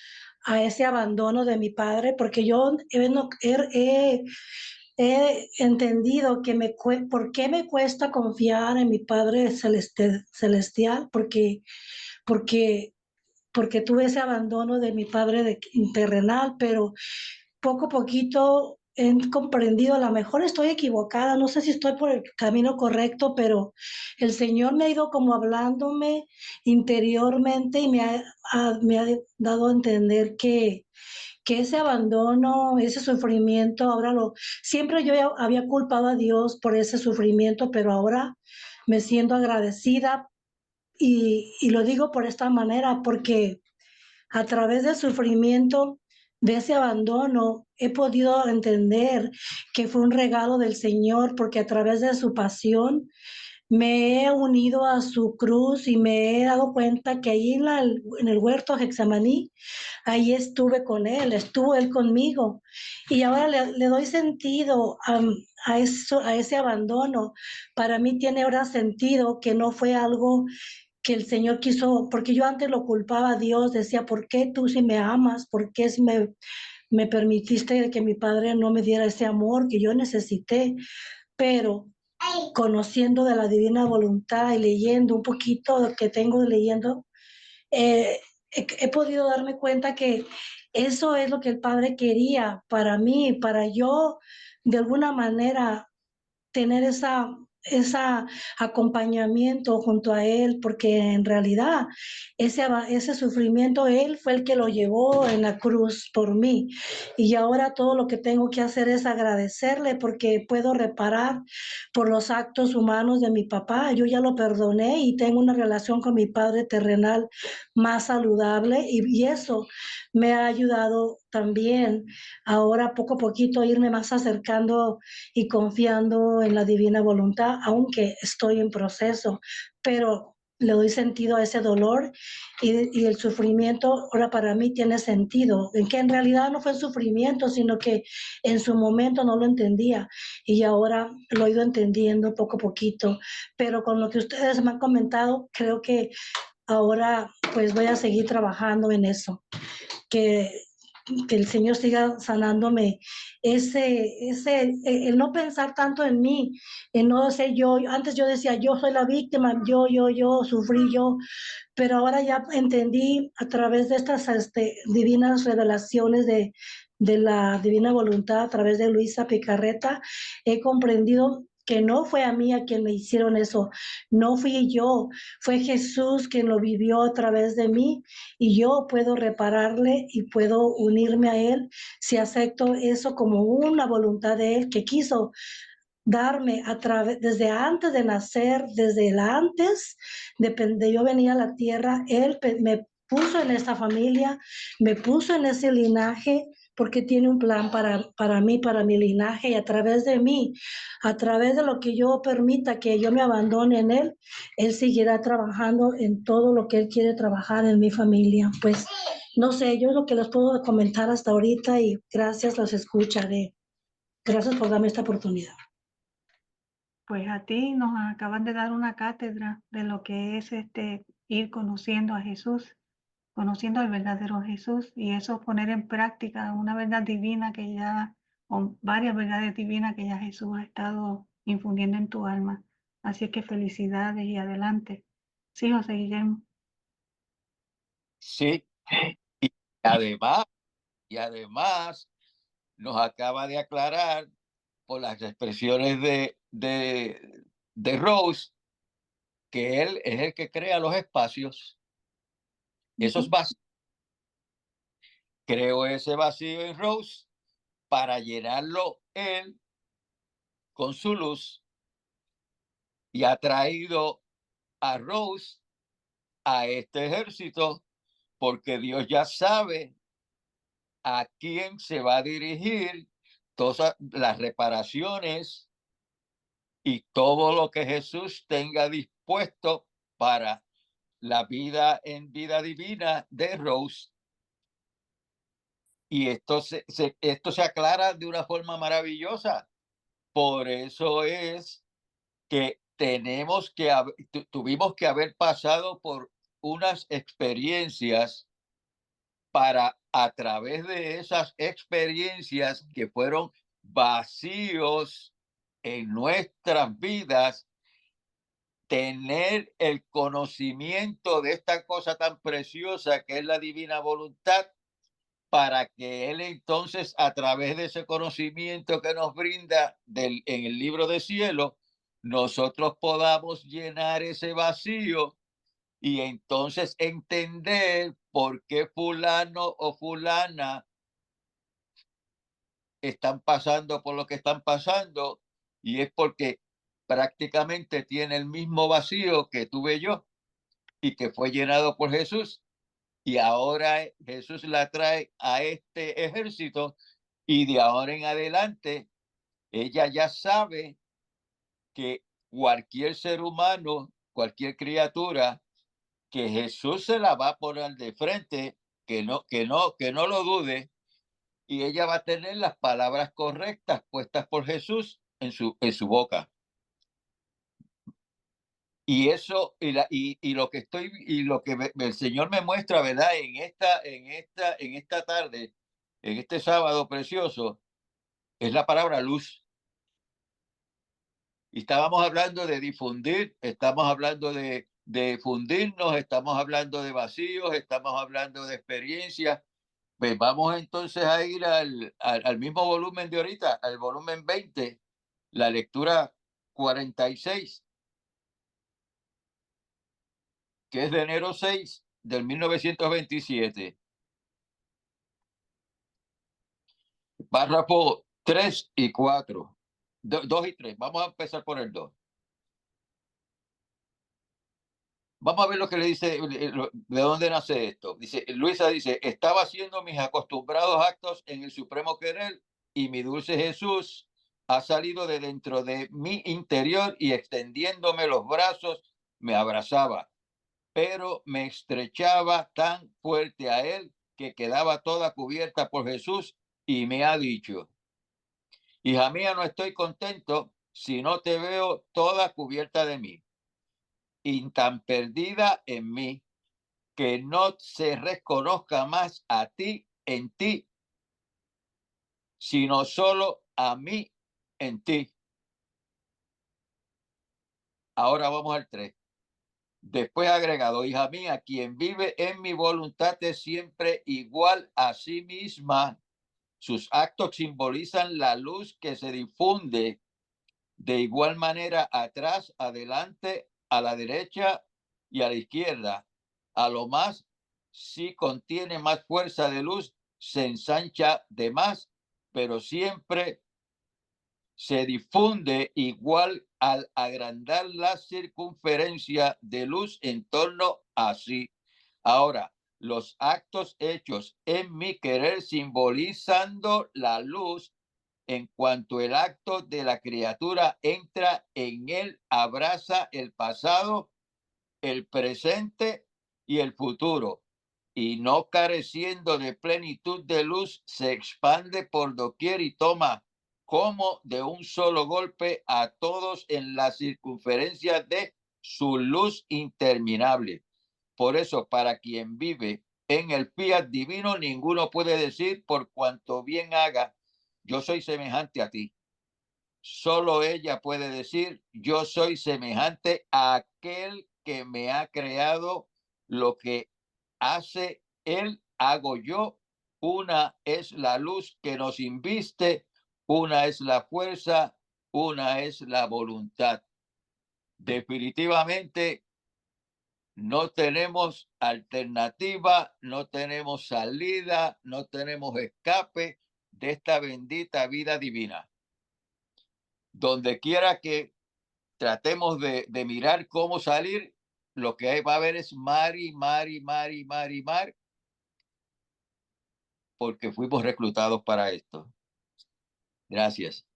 a ese abandono de mi padre, porque yo he entendido que por qué me cuesta confiar en mi Padre celestial, porque, porque tuve ese abandono de mi Padre terrenal, pero poco a poquito he comprendido, a lo mejor estoy equivocada, no sé si estoy por el camino correcto, pero el Señor me ha ido como hablándome interiormente y me ha dado a entender que ese abandono, ese sufrimiento, siempre yo había culpado a Dios por ese sufrimiento, pero ahora me siento agradecida y lo digo por esta manera, porque a través del sufrimiento, de ese abandono, he podido entender que fue un regalo del Señor, porque a través de su pasión me he unido a su cruz y me he dado cuenta que ahí en el huerto Getsemaní, ahí estuvo Él conmigo. Y ahora le doy sentido a ese abandono. Para mí tiene ahora sentido que no fue algo que el Señor quiso, porque yo antes lo culpaba a Dios, decía, ¿por qué tú si me amas? ¿Por qué si me permitiste que mi padre no me diera ese amor que yo necesité? Pero conociendo de la divina voluntad y leyendo un poquito que tengo leyendo, he podido darme cuenta que eso es lo que el Padre quería para mí, para yo de alguna manera tener esa acompañamiento junto a Él, porque en realidad ese sufrimiento Él fue el que lo llevó en la cruz por mí. Y ahora todo lo que tengo que hacer es agradecerle porque puedo reparar por los actos humanos de mi papá. Yo ya lo perdoné y tengo una relación con mi padre terrenal más saludable y eso me ha ayudado también ahora poco a poquito irme más acercando y confiando en la divina voluntad, aunque estoy en proceso, pero le doy sentido a ese dolor y el sufrimiento ahora para mí tiene sentido, en que en realidad no fue sufrimiento, sino que en su momento no lo entendía y ahora lo he ido entendiendo poco a poquito, pero con lo que ustedes me han comentado, creo que ahora pues voy a seguir trabajando en eso, que el Señor siga sanándome el no pensar tanto en mí, el no ser yo. Antes yo decía, yo soy la víctima, yo, sufrí yo, pero ahora ya entendí a través de estas divinas revelaciones de la divina voluntad, a través de Luisa Picarreta, he comprendido que no fue a mí a quien me hicieron eso, no fui yo, fue Jesús quien lo vivió a través de mí y yo puedo repararle y puedo unirme a Él si acepto eso como una voluntad de Él que quiso darme a través, desde antes de nacer, desde el antes de yo venir a la tierra, Él me puso en esta familia, me puso en ese linaje, porque tiene un plan para mí, para mi linaje, y a través de mí, a través de lo que yo permita que yo me abandone en Él, Él seguirá trabajando en todo lo que Él quiere trabajar en mi familia. Pues no sé, yo lo que les puedo comentar hasta ahorita y gracias, los escucharé. Gracias por darme esta oportunidad. Pues a ti nos acaban de dar una cátedra de lo que es ir conociendo a Jesús, conociendo al verdadero Jesús, y eso poner en práctica una verdad divina que ya, o varias verdades divinas que ya Jesús ha estado infundiendo en tu alma. Así que felicidades y adelante. Sí, José Guillermo. Sí, y además, y además nos acaba de aclarar por las expresiones de Rose que él es el que crea los espacios, esos vacíos. Creó ese vacío en Rose para llenarlo él con su luz y ha traído a Rose a este ejército porque Dios ya sabe a quién se va a dirigir todas las reparaciones y todo lo que Jesús tenga dispuesto para la vida en vida divina de Rose. Y esto se aclara de una forma maravillosa. Por eso es que tuvimos que haber pasado por unas experiencias para, a través de esas experiencias que fueron vacíos en nuestras vidas, tener el conocimiento de esta cosa tan preciosa que es la divina voluntad, para que Él entonces, a través de ese conocimiento que nos brinda en el libro de cielo, nosotros podamos llenar ese vacío y entonces entender por qué fulano o fulana están pasando por lo que están pasando, y es porque prácticamente tiene el mismo vacío que tuve yo y que fue llenado por Jesús. Y ahora Jesús la trae a este ejército y de ahora en adelante ella ya sabe que cualquier ser humano, cualquier criatura, que Jesús se la va a poner de frente, que no lo dude, y ella va a tener las palabras correctas puestas por Jesús en su boca. Y eso, y lo que el Señor me muestra, ¿verdad? En esta tarde, en este sábado precioso, es la palabra luz. Y estábamos hablando de difundir, estamos hablando de fundirnos, estamos hablando de vacíos, estamos hablando de experiencias. Pues vamos entonces a ir al mismo volumen de ahorita, al volumen 20, la lectura 46, que es de enero 6 del 1927. Párrafo 3 y 4. 2 y 3. Vamos a empezar por el 2. Vamos a ver lo que le dice, de dónde nace esto. Dice, Luisa dice, estaba haciendo mis acostumbrados actos en el supremo querer y mi dulce Jesús ha salido de dentro de mi interior y extendiéndome los brazos me abrazaba, pero me estrechaba tan fuerte a él que quedaba toda cubierta por Jesús y me ha dicho, hija mía, no estoy contento si no te veo toda cubierta de mí y tan perdida en mí que no se reconozca más a ti en ti, sino solo a mí en ti. Ahora vamos al 3. Después agregado, hija mía, quien vive en mi voluntad es siempre igual a sí misma. Sus actos simbolizan la luz que se difunde de igual manera atrás, adelante, a la derecha y a la izquierda. A lo más, si contiene más fuerza de luz, se ensancha de más, pero siempre se difunde igual al agrandar la circunferencia de luz en torno a sí. Ahora, los actos hechos en mi querer simbolizando la luz en cuanto el acto de la criatura entra en él, abraza el pasado, el presente y el futuro, y no careciendo de plenitud de luz, se expande por doquier y toma como de un solo golpe a todos en la circunferencia de su luz interminable. Por eso, para quien vive en el fiat divino, ninguno puede decir por cuanto bien haga, yo soy semejante a ti. Solo ella puede decir, yo soy semejante a aquel que me ha creado. Lo que hace él, hago yo. Una es la luz que nos inviste, una es la fuerza, una es la voluntad. Definitivamente no tenemos alternativa, no tenemos salida, no tenemos escape de esta bendita vida divina. Donde quiera que tratemos de mirar cómo salir, lo que va a haber es mar y mar y mar y mar y mar, porque fuimos reclutados para esto. Gracias.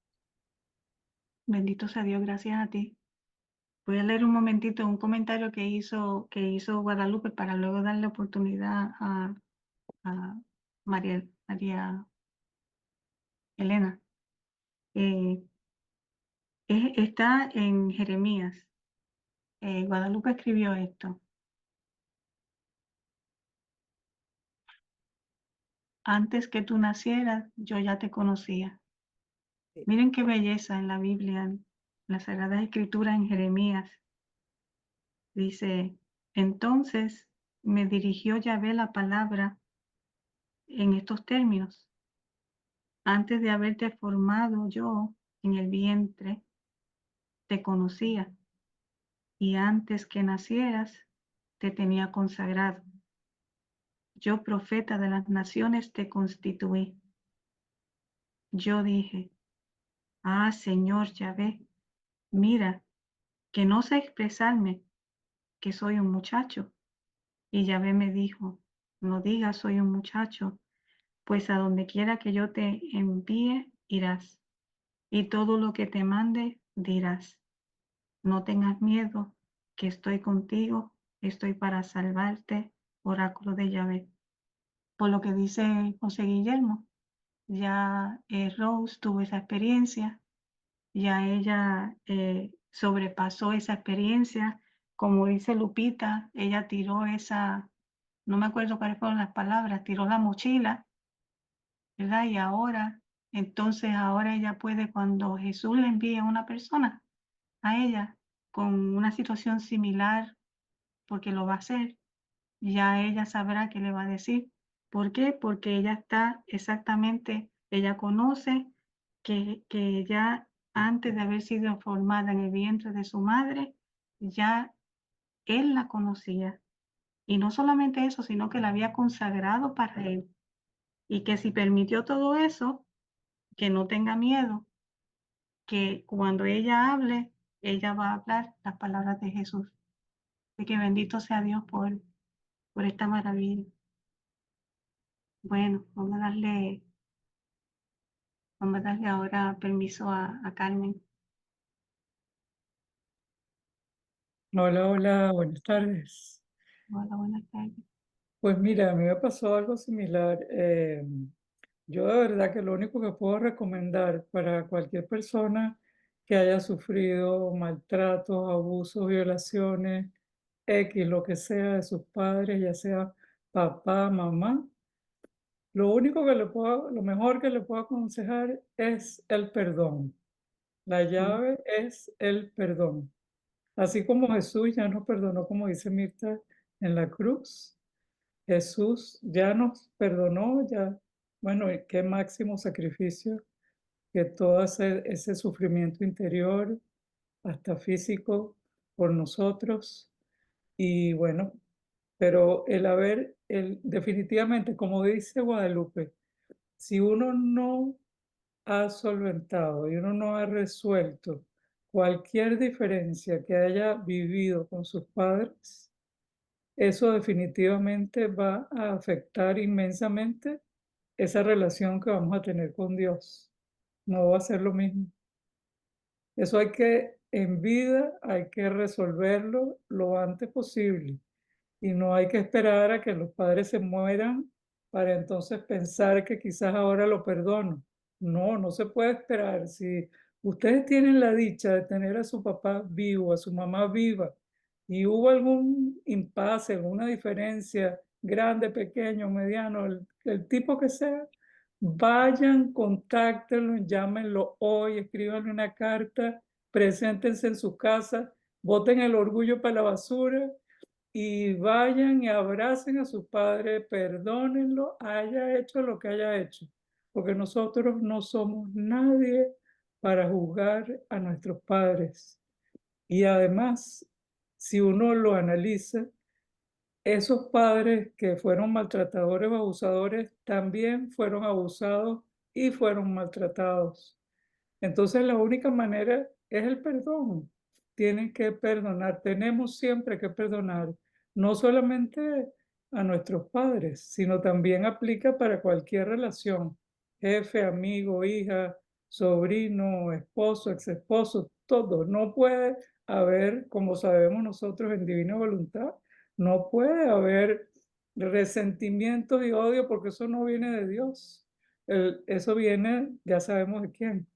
Bendito sea Dios, gracias a ti. Voy a leer un momentito un comentario que hizo Guadalupe para luego darle oportunidad a María Elena. Está en Jeremías. Guadalupe escribió esto. Antes que tú nacieras, yo ya te conocía. Miren qué belleza en la Biblia, en las Sagradas Escrituras en Jeremías. Dice, entonces me dirigió Yahvé la palabra en estos términos. Antes de haberte formado yo en el vientre, te conocía. Y antes que nacieras, te tenía consagrado. Yo, profeta de las naciones, te constituí. Yo dije, ah, Señor Yahvé, mira, que no sé expresarme, que soy un muchacho. Y Yahvé me dijo, no digas soy un muchacho, pues a donde quiera que yo te envíe, irás. Y todo lo que te mande, dirás. No tengas miedo, que estoy contigo, estoy para salvarte, oráculo de Yahvé. Por lo que dice José Guillermo, ya Rose tuvo esa experiencia, ya ella sobrepasó esa experiencia, como dice Lupita, ella tiró esa, no me acuerdo cuáles fueron las palabras, tiró la mochila, ¿verdad? Y ahora, entonces ahora ella puede, cuando Jesús le envía a una persona, a ella, con una situación similar, porque lo va a hacer, ya ella sabrá qué le va a decir. ¿Por qué? Porque ella está exactamente, ella conoce que ya antes de haber sido formada en el vientre de su madre, ya él la conocía. Y no solamente eso, sino que la había consagrado para él. Y que si permitió todo eso, que no tenga miedo, que cuando ella hable, ella va a hablar las palabras de Jesús. Así que bendito sea Dios por esta maravilla. Bueno, vamos a darle ahora permiso a Carmen. Hola, hola, buenas tardes. Hola, buenas tardes. Pues mira, a mí me pasó algo similar. Yo de verdad que lo único que puedo recomendar para cualquier persona que haya sufrido maltratos, abusos, violaciones, X, lo que sea de sus padres, ya sea papá, mamá, lo mejor que le puedo aconsejar es el perdón. La llave es el perdón. Así como Jesús ya nos perdonó, como dice Mirta, en la cruz, Jesús ya nos perdonó, ya, bueno, y qué máximo sacrificio que todo ese sufrimiento interior, hasta físico, por nosotros. Y bueno, pero definitivamente, como dice Guadalupe, si uno no ha solventado y uno no ha resuelto cualquier diferencia que haya vivido con sus padres, eso definitivamente va a afectar inmensamente esa relación que vamos a tener con Dios. No va a ser lo mismo. Eso en vida hay que resolverlo lo antes posible. Y no hay que esperar a que los padres se mueran para entonces pensar que quizás ahora lo perdono. No, no se puede esperar. Si ustedes tienen la dicha de tener a su papá vivo, a su mamá viva, y hubo algún impasse, alguna diferencia grande, pequeño, mediano, el tipo que sea, vayan, contáctenlo, llámenlo hoy, escríbanle una carta, preséntense en su casa, boten el orgullo para la basura y vayan y abracen a su padre, perdónenlo, haya hecho lo que haya hecho, porque nosotros no somos nadie para juzgar a nuestros padres. Y además, si uno lo analiza, esos padres que fueron maltratadores o abusadores también fueron abusados y fueron maltratados. Entonces la única manera es el perdón. Tienen que perdonar, tenemos siempre que perdonar, no solamente a nuestros padres, sino también aplica para cualquier relación, jefe, amigo, hija, sobrino, esposo, exesposo, todo. No puede haber, como sabemos nosotros en divina voluntad, no puede haber resentimientos y odio porque eso no viene de Dios. Eso viene, ya sabemos de quién.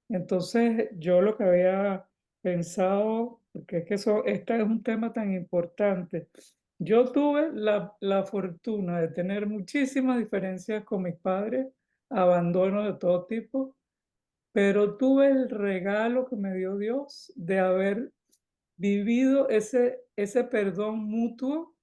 Entonces, yo lo que había pensado, porque es que este es un tema tan importante, yo tuve la fortuna de tener muchísimas diferencias con mis padres, abandono de todo tipo, pero tuve el regalo que me dio Dios de haber vivido ese perdón mutuo,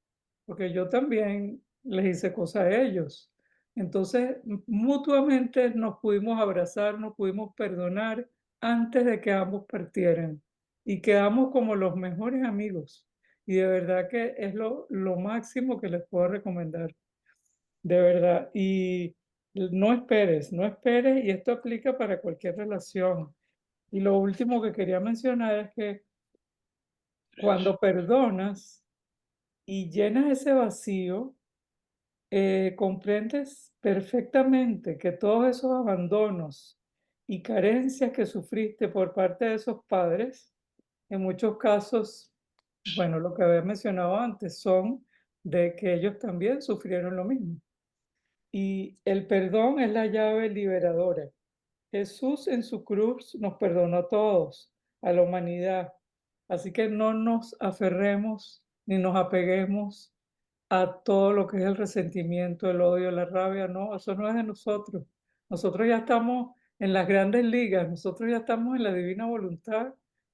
porque yo también les hice cosas a ellos. Entonces, mutuamente nos pudimos abrazar, nos pudimos perdonar antes de que ambos partieran y quedamos como los mejores amigos. Y de verdad que es lo máximo que les puedo recomendar, de verdad. Y no esperes, no esperes, y esto aplica para cualquier relación. Y lo último que quería mencionar es que cuando perdonas y llenas ese vacío, comprendes perfectamente que todos esos abandonos y carencias que sufriste por parte de esos padres, en muchos casos, bueno, lo que había mencionado antes, son de que ellos también sufrieron lo mismo. Y el perdón es la llave liberadora. Jesús en su cruz nos perdonó a todos, a la humanidad. Así que no nos aferremos ni nos apeguemos a todo lo que es el resentimiento, el odio, la rabia. No, eso no es de nosotros. Nosotros ya estamos en las grandes ligas, nosotros ya estamos en la divina voluntad,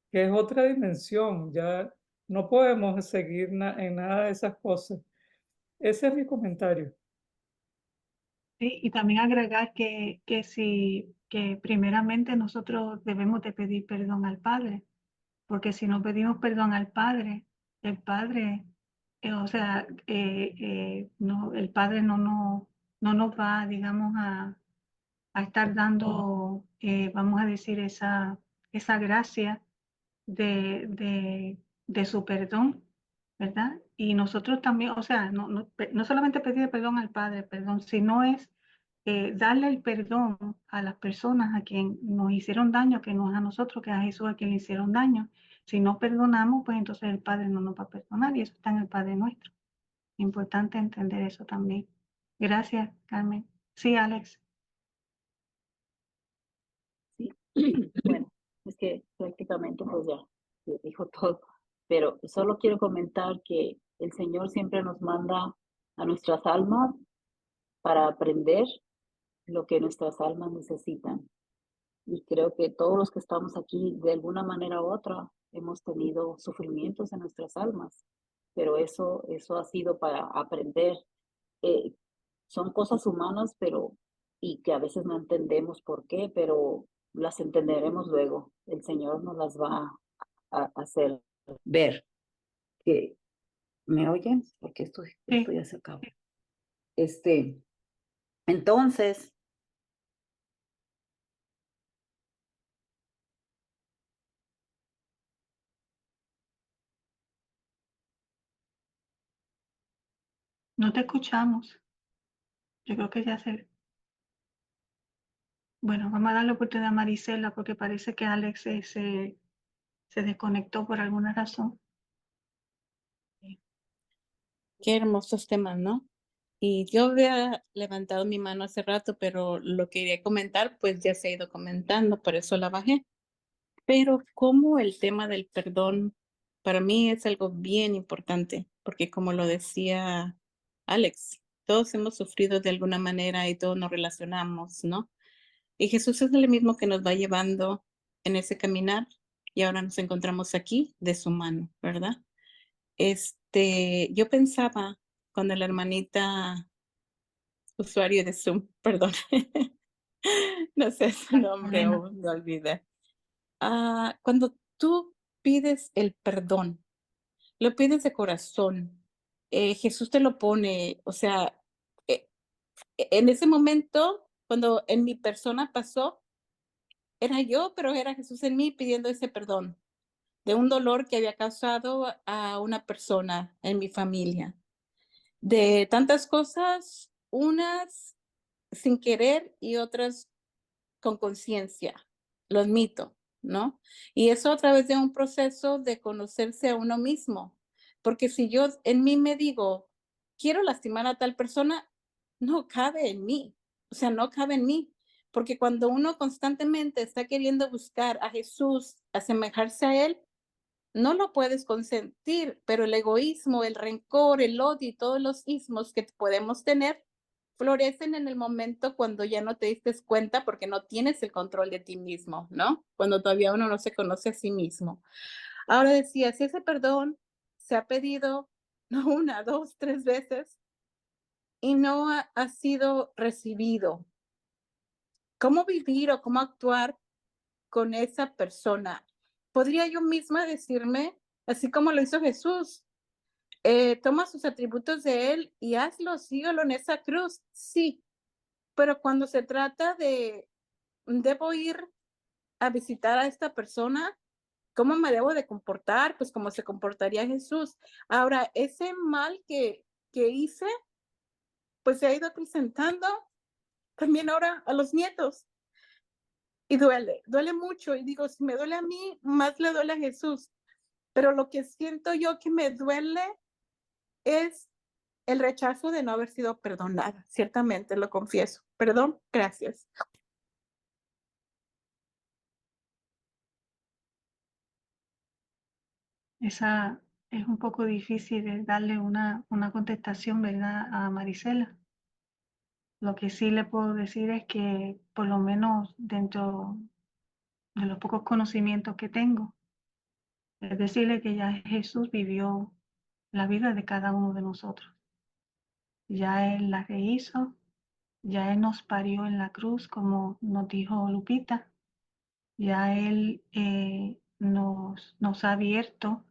que es otra dimensión. Ya no podemos seguir en nada de esas cosas. Ese es mi comentario. Sí, y también agregar que primeramente nosotros debemos de pedir perdón al Padre, porque si no pedimos perdón al Padre, el Padre, no, el Padre no nos va, digamos, a estar dando, vamos a decir, esa gracia de su perdón, ¿verdad? Y nosotros también, o sea, no solamente pedir perdón al Padre, perdón, sino es darle el perdón a las personas a quien nos hicieron daño, que no es a nosotros, que es a Jesús a quien le hicieron daño. Si no perdonamos, pues entonces el Padre no nos va a perdonar y eso está en el Padre nuestro. Importante entender eso también. Gracias, Carmen. Sí, Alex. Sí. Bueno, es que prácticamente pues ya dijo todo, pero solo quiero comentar que el Señor siempre nos manda a nuestras almas para aprender lo que nuestras almas necesitan. Y creo que todos los que estamos aquí, de alguna manera u otra, hemos tenido sufrimientos en nuestras almas, pero eso ha sido para aprender. Eh, Son cosas humanas, y que a veces no entendemos por qué, pero las entenderemos luego. El Señor nos las va a hacer ver. Que, ¿me oyen? Porque esto Sí. ya se acabó. Entonces, No te escuchamos. Yo creo que ya se... Bueno, vamos a darle oportunidad a Marisela porque parece que Alex se desconectó por alguna razón. Qué hermosos temas, ¿no? Y yo había levantado mi mano hace rato, pero lo que quería comentar, pues ya se ha ido comentando, por eso la bajé. Pero como el tema del perdón para mí es algo bien importante, porque como lo decía Alex, todos hemos sufrido de alguna manera y todos nos relacionamos, ¿no? Y Jesús es el mismo que nos va llevando en ese caminar y ahora nos encontramos aquí de su mano, ¿verdad? Yo pensaba cuando la hermanita usuario de Zoom, perdón, no sé su nombre o me olvidé. Cuando tú pides el perdón, lo pides de corazón, Jesús te lo pone, o sea, en ese momento, cuando en mi persona pasó, era yo, pero era Jesús en mí pidiendo ese perdón de un dolor que había causado a una persona en mi familia. De tantas cosas, unas sin querer y otras con conciencia, lo admito, ¿no? Y eso a través de un proceso de conocerse a uno mismo, porque si yo en mí me digo, quiero lastimar a tal persona, no cabe en mí, o sea, no cabe en mí, porque cuando uno constantemente está queriendo buscar a Jesús, asemejarse a Él, no lo puedes consentir, pero el egoísmo, el rencor, el odio y todos los ismos que podemos tener florecen en el momento cuando ya no te diste cuenta porque no tienes el control de ti mismo, ¿no? Cuando todavía uno no se conoce a sí mismo. Ahora decía, si ese perdón se ha pedido no una, dos, tres veces y no ha sido recibido, ¿cómo vivir o cómo actuar con esa persona? ¿Podría yo misma decirme, así como lo hizo Jesús, toma sus atributos de él y hazlo, síguelo en esa cruz? Sí, pero cuando se trata de, debo ir a visitar a esta persona, ¿cómo me debo de comportar? Pues como se comportaría Jesús. Ahora, ese mal que hice, pues se ha ido presentando también ahora a los nietos. Y duele mucho. Y digo, si me duele a mí, más le duele a Jesús. Pero lo que siento yo que me duele es el rechazo de no haber sido perdonada. Ciertamente, lo confieso. Perdón, gracias. Esa es un poco difícil de darle una contestación, ¿verdad?, a Marisela. Lo que sí le puedo decir es que por lo menos dentro de los pocos conocimientos que tengo, es decirle que ya Jesús vivió la vida de cada uno de nosotros. Ya Él la rehizo, Ya Él nos parió en la cruz, como nos dijo Lupita. Ya Él nos ha abierto,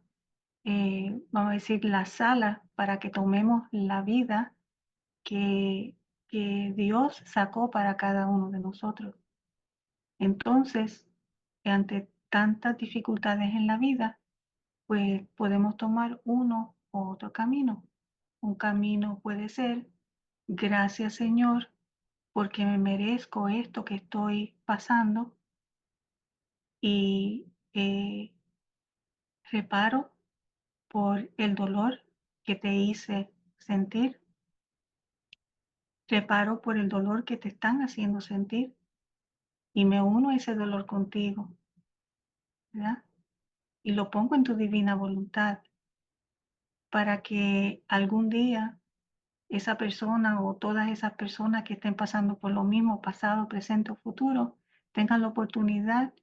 vamos a decir, la sala para que tomemos la vida que Dios sacó para cada uno de nosotros. Entonces, ante tantas dificultades en la vida, pues podemos tomar uno u otro camino. Un camino puede ser, gracias Señor, porque me merezco esto que estoy pasando y reparo por el dolor que te hice sentir, reparo por el dolor que te están haciendo sentir y me uno a ese dolor contigo, ¿verdad? Y lo pongo en tu divina voluntad para que algún día esa persona o todas esas personas que estén pasando por lo mismo, pasado, presente o futuro, tengan la oportunidad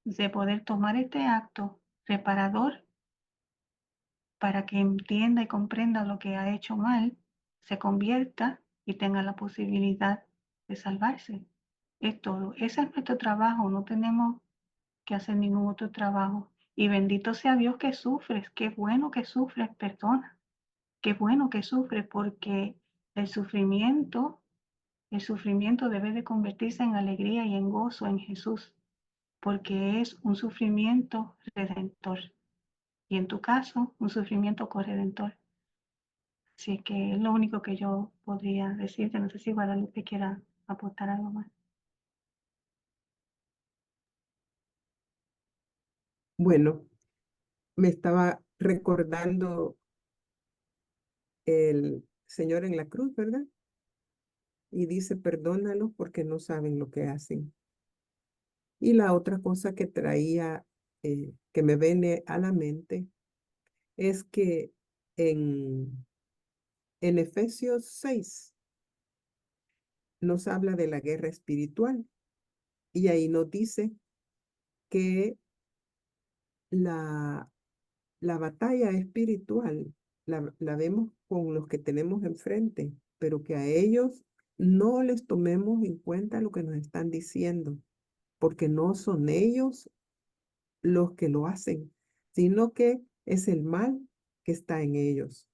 de poder tomar este acto reparador para que entienda y comprenda lo que ha hecho mal, se convierta y tenga la posibilidad de salvarse. Es todo. Ese es nuestro trabajo. No tenemos que hacer ningún otro trabajo. Y bendito sea Dios que sufres. Qué bueno que sufres, perdona. Qué bueno que sufres porque el sufrimiento debe de convertirse en alegría y en gozo en Jesús, porque es un sufrimiento redentor. Y en tu caso, un sufrimiento corredentor. Así que es lo único que yo podría decirte. No sé si Guadalupe quiera aportar algo más. Bueno, me estaba recordando el Señor en la cruz, ¿verdad? Y dice, perdónalos porque no saben lo que hacen. Y la otra cosa que traía, que me viene a la mente, es que en, en Efesios 6 nos habla de la guerra espiritual y ahí nos dice que la, la batalla espiritual la vemos con los que tenemos enfrente, pero que a ellos no les tomemos en cuenta lo que nos están diciendo, porque no son ellos los que lo hacen, sino que es el mal que está en ellos.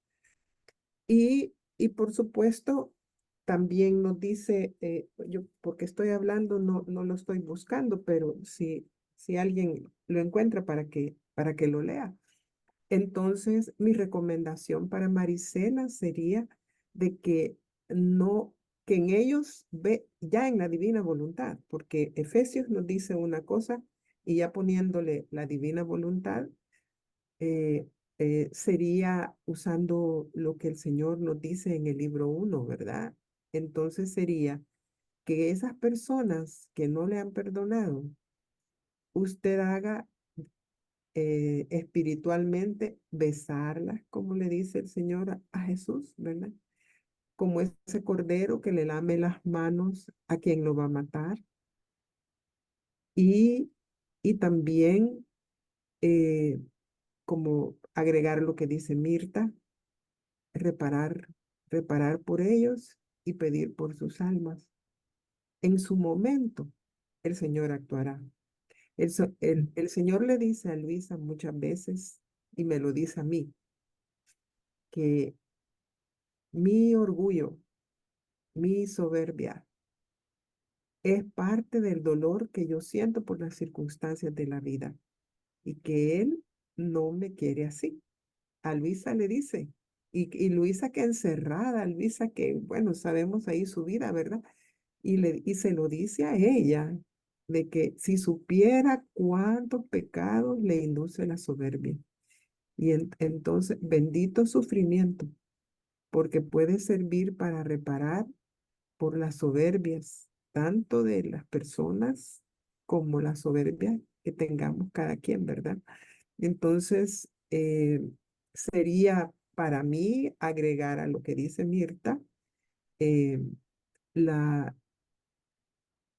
Y por supuesto, también nos dice, yo porque estoy hablando, no lo estoy buscando, pero si alguien lo encuentra para que lo lea. Entonces, mi recomendación para Marisela sería de que no, que en ellos ve ya en la divina voluntad, porque Efesios nos dice una cosa y ya poniéndole la divina voluntad, eh, sería usando lo que el Señor nos dice en el libro 1, ¿verdad? Entonces sería que esas personas que no le han perdonado, usted haga espiritualmente besarlas, como le dice el Señor a Jesús, ¿verdad? Como ese cordero que le lame las manos a quien lo va a matar. Y, y también, como agregar lo que dice Mirta, reparar, reparar por ellos y pedir por sus almas. En su momento, el Señor actuará. El Señor le dice a Luisa muchas veces, y me lo dice a mí, que mi orgullo, mi soberbia, es parte del dolor que yo siento por las circunstancias de la vida y que Él no me quiere así. A Luisa le dice, y Luisa que encerrada, Luisa que, bueno, sabemos ahí su vida, ¿verdad? Y se lo dice a ella, de que si supiera cuántos pecados le induce la soberbia. Y entonces, bendito sufrimiento, porque puede servir para reparar por las soberbias, tanto de las personas como la soberbia que tengamos cada quien, ¿verdad? Entonces, sería para mí agregar a lo que dice Mirta, eh, la,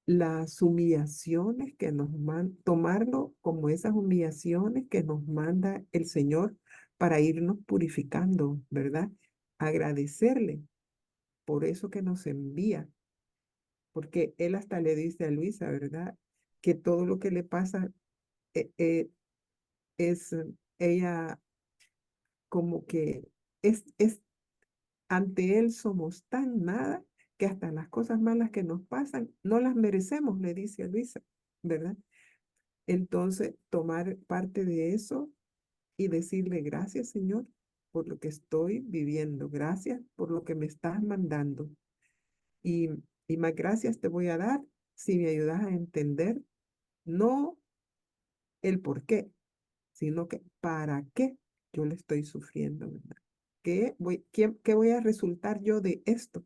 las humillaciones que nos mandan, tomarlo como esas humillaciones que nos manda el Señor para irnos purificando, ¿verdad? Agradecerle por eso que nos envía porque él hasta le dice a Luisa, ¿verdad? Que todo lo que le pasa es ella como que es ante él somos tan nada que hasta las cosas malas que nos pasan no las merecemos, le dice a Luisa, ¿verdad? Entonces, tomar parte de eso y decirle gracias, Señor, por lo que estoy viviendo. Gracias por lo que me estás mandando. Y, y más gracias te voy a dar si me ayudas a entender no el por qué, sino que para qué yo le estoy sufriendo, ¿verdad? ¿Qué voy a resultar yo de esto?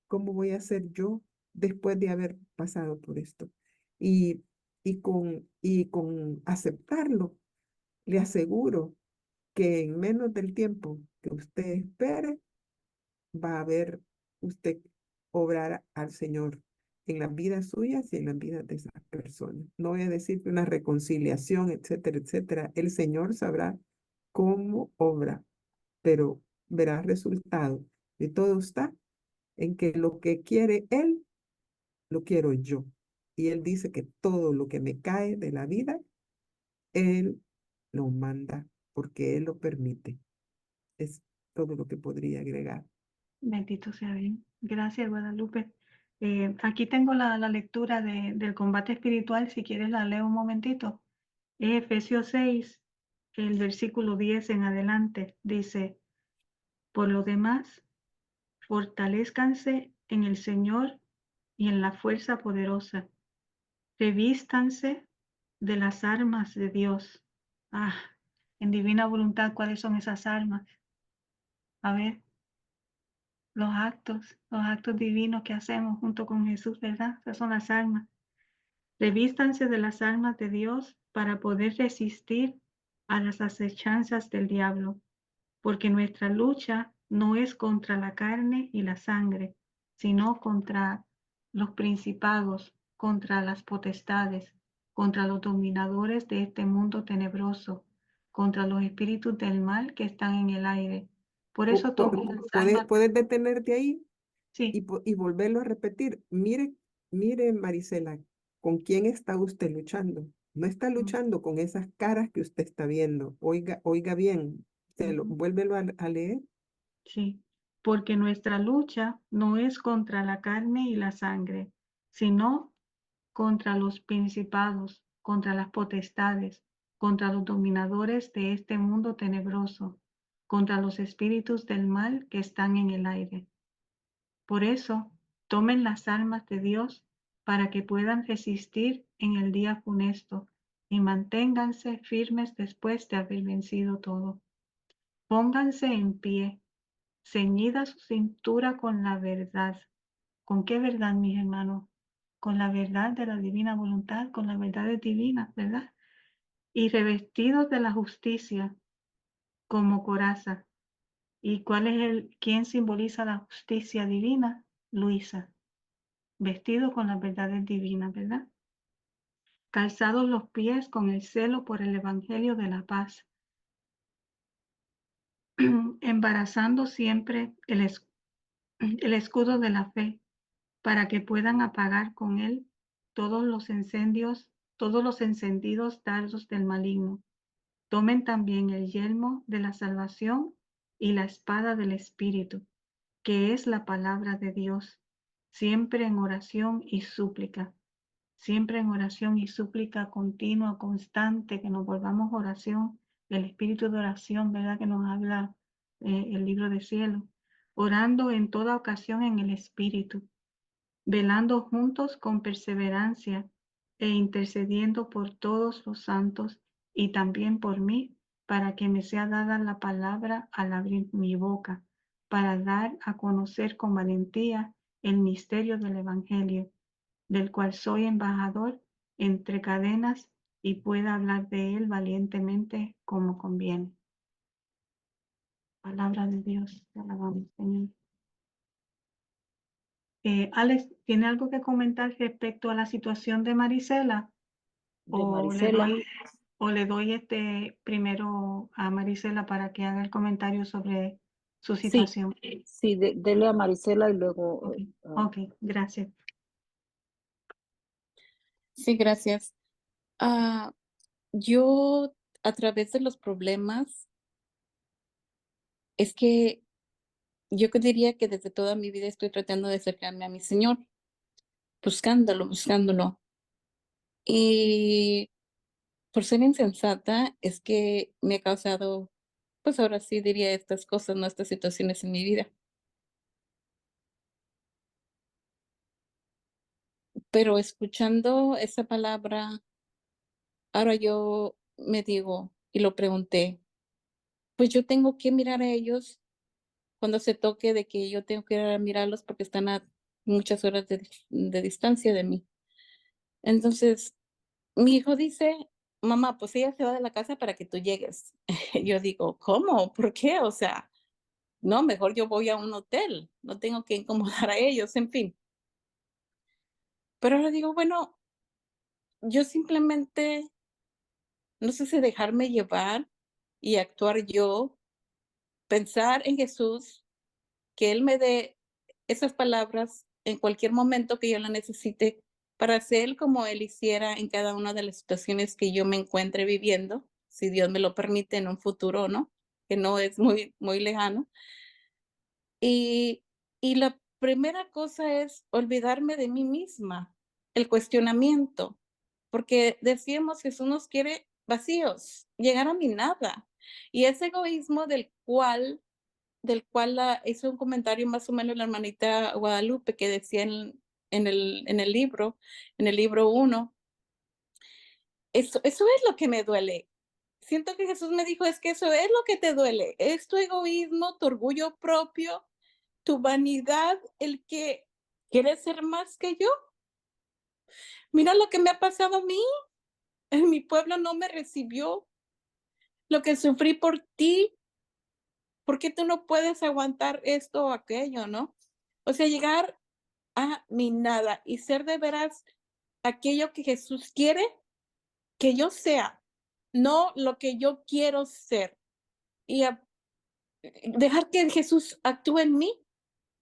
¿Cómo voy a ser yo después de haber pasado por esto? Y, y con aceptarlo, le aseguro que en menos del tiempo que usted espere, va a ver usted obrar al Señor en las vidas suyas y en las vidas de esas personas. No voy a decir que una reconciliación, etcétera, etcétera. El Señor sabrá cómo obra, pero verá resultado. Y todo está en que lo que quiere Él, lo quiero yo. Y Él dice que todo lo que me cae de la vida, Él lo manda porque Él lo permite. Es todo lo que podría agregar. Bendito sea bien. Gracias, Guadalupe. Aquí tengo la lectura del combate espiritual. Si quieres, la leo un momentito. Efesios 6, el versículo 10 en adelante. Dice, por lo demás, fortalezcanse en el Señor y en la fuerza poderosa. Revístanse de las armas de Dios. En divina voluntad, ¿cuáles son esas armas? A ver, los actos divinos que hacemos junto con Jesús, ¿verdad? Esas son las armas. Revístanse de las armas de Dios para poder resistir a las acechanzas del diablo, porque nuestra lucha no es contra la carne y la sangre, sino contra los principados, contra las potestades, contra los dominadores de este mundo tenebroso, contra los espíritus del mal que están en el aire. Por eso tomen las armas. ¿Puedes detenerte ahí Sí, y volverlo a repetir? Mire, Marisela, ¿con quién está usted luchando? No está luchando con esas caras que usted está viendo. Oiga bien, vuélvelo a leer. sí, porque nuestra lucha no es contra la carne y la sangre, sino contra los principados, contra las potestades, contra los dominadores de este mundo tenebroso, contra los espíritus del mal que están en el aire. Por eso, tomen las armas de Dios para que puedan resistir en el día funesto y manténganse firmes después de haber vencido todo. Pónganse en pie, ceñida su cintura con la verdad. ¿Con qué verdad, mis hermanos? Con la verdad de la divina voluntad, con la verdad divina, ¿verdad? Y revestidos de la justicia como coraza. ¿Y quién simboliza la justicia divina? Luisa, vestido con las verdades divinas, ¿verdad? Calzados los pies con el celo por el evangelio de la paz, embarazando siempre el escudo de la fe, para que puedan apagar con él todos los encendidos dardos del maligno. Tomen también el yelmo de la salvación y la espada del Espíritu, que es la palabra de Dios, siempre en oración y súplica continua, constante, que nos volvamos oración, el espíritu de oración, ¿verdad? Que nos habla el libro de cielo, orando en toda ocasión en el Espíritu, velando juntos con perseverancia e intercediendo por todos los santos y también por mí, para que me sea dada la palabra al abrir mi boca, para dar a conocer con valentía el misterio del Evangelio, del cual soy embajador entre cadenas y pueda hablar de él valientemente como conviene. Palabra de Dios, te alabamos, Señor. Alex, ¿tiene algo que comentar respecto a la situación de Marisela? De Marisela. ¿O le doy primero a Marisela para que haga el comentario sobre su situación? Sí, dele a Marisela y luego... Ok, gracias. Sí, gracias. Yo, a través de los problemas, es que yo que diría que desde toda mi vida estoy tratando de acercarme a mi Señor, buscándolo, buscándolo. Y por ser insensata, es que me ha causado, pues ahora sí diría estas cosas, ¿no? Estas situaciones en mi vida. Pero escuchando esa palabra, ahora yo me digo y lo pregunté, pues yo tengo que mirar a ellos cuando se toque de que yo tengo que ir a mirarlos porque están a muchas horas de distancia de mí. Entonces, mi hijo dice: "Mamá, pues ella se va de la casa para que tú llegues". Yo digo: "¿Cómo? ¿Por qué?". O sea, no, mejor yo voy a un hotel, no tengo que incomodar a ellos, en fin. Pero ahora digo, bueno, yo simplemente, no sé si dejarme llevar y actuar yo, pensar en Jesús, que Él me dé esas palabras en cualquier momento que yo la necesite para hacer como Él hiciera en cada una de las situaciones que yo me encuentre viviendo, si Dios me lo permite en un futuro, ¿no? Que no es muy, muy lejano. Y, y la primera cosa es olvidarme de mí misma, el cuestionamiento, porque decíamos Jesús nos quiere vacíos, llegar a mi nada. Y ese egoísmo del cual hizo un comentario más o menos la hermanita Guadalupe que decía en el libro, en el libro 1, eso es lo que me duele. Siento que Jesús me dijo, es que eso es lo que te duele, es tu egoísmo, tu orgullo propio, tu vanidad, el que quieres ser más que yo. Mira lo que me ha pasado a mí, en mi pueblo no me recibió, lo que sufrí por ti, ¿por qué tú no puedes aguantar esto o aquello, no? O sea, llegar a mi nada y ser de veras aquello que Jesús quiere que yo sea, no lo que yo quiero ser. Y dejar que Jesús actúe en mí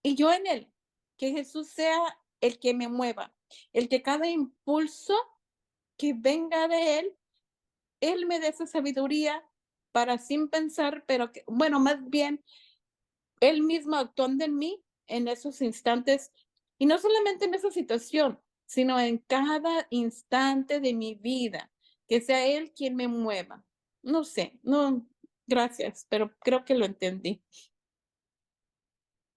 y yo en él. Que Jesús sea el que me mueva, el que cada impulso que venga de él me dé esa sabiduría para sin pensar, pero que, bueno, más bien él mismo actuando en mí en esos instantes, y no solamente en esa situación, sino en cada instante de mi vida, que sea Él quien me mueva. No sé, no, gracias, pero creo que lo entendí.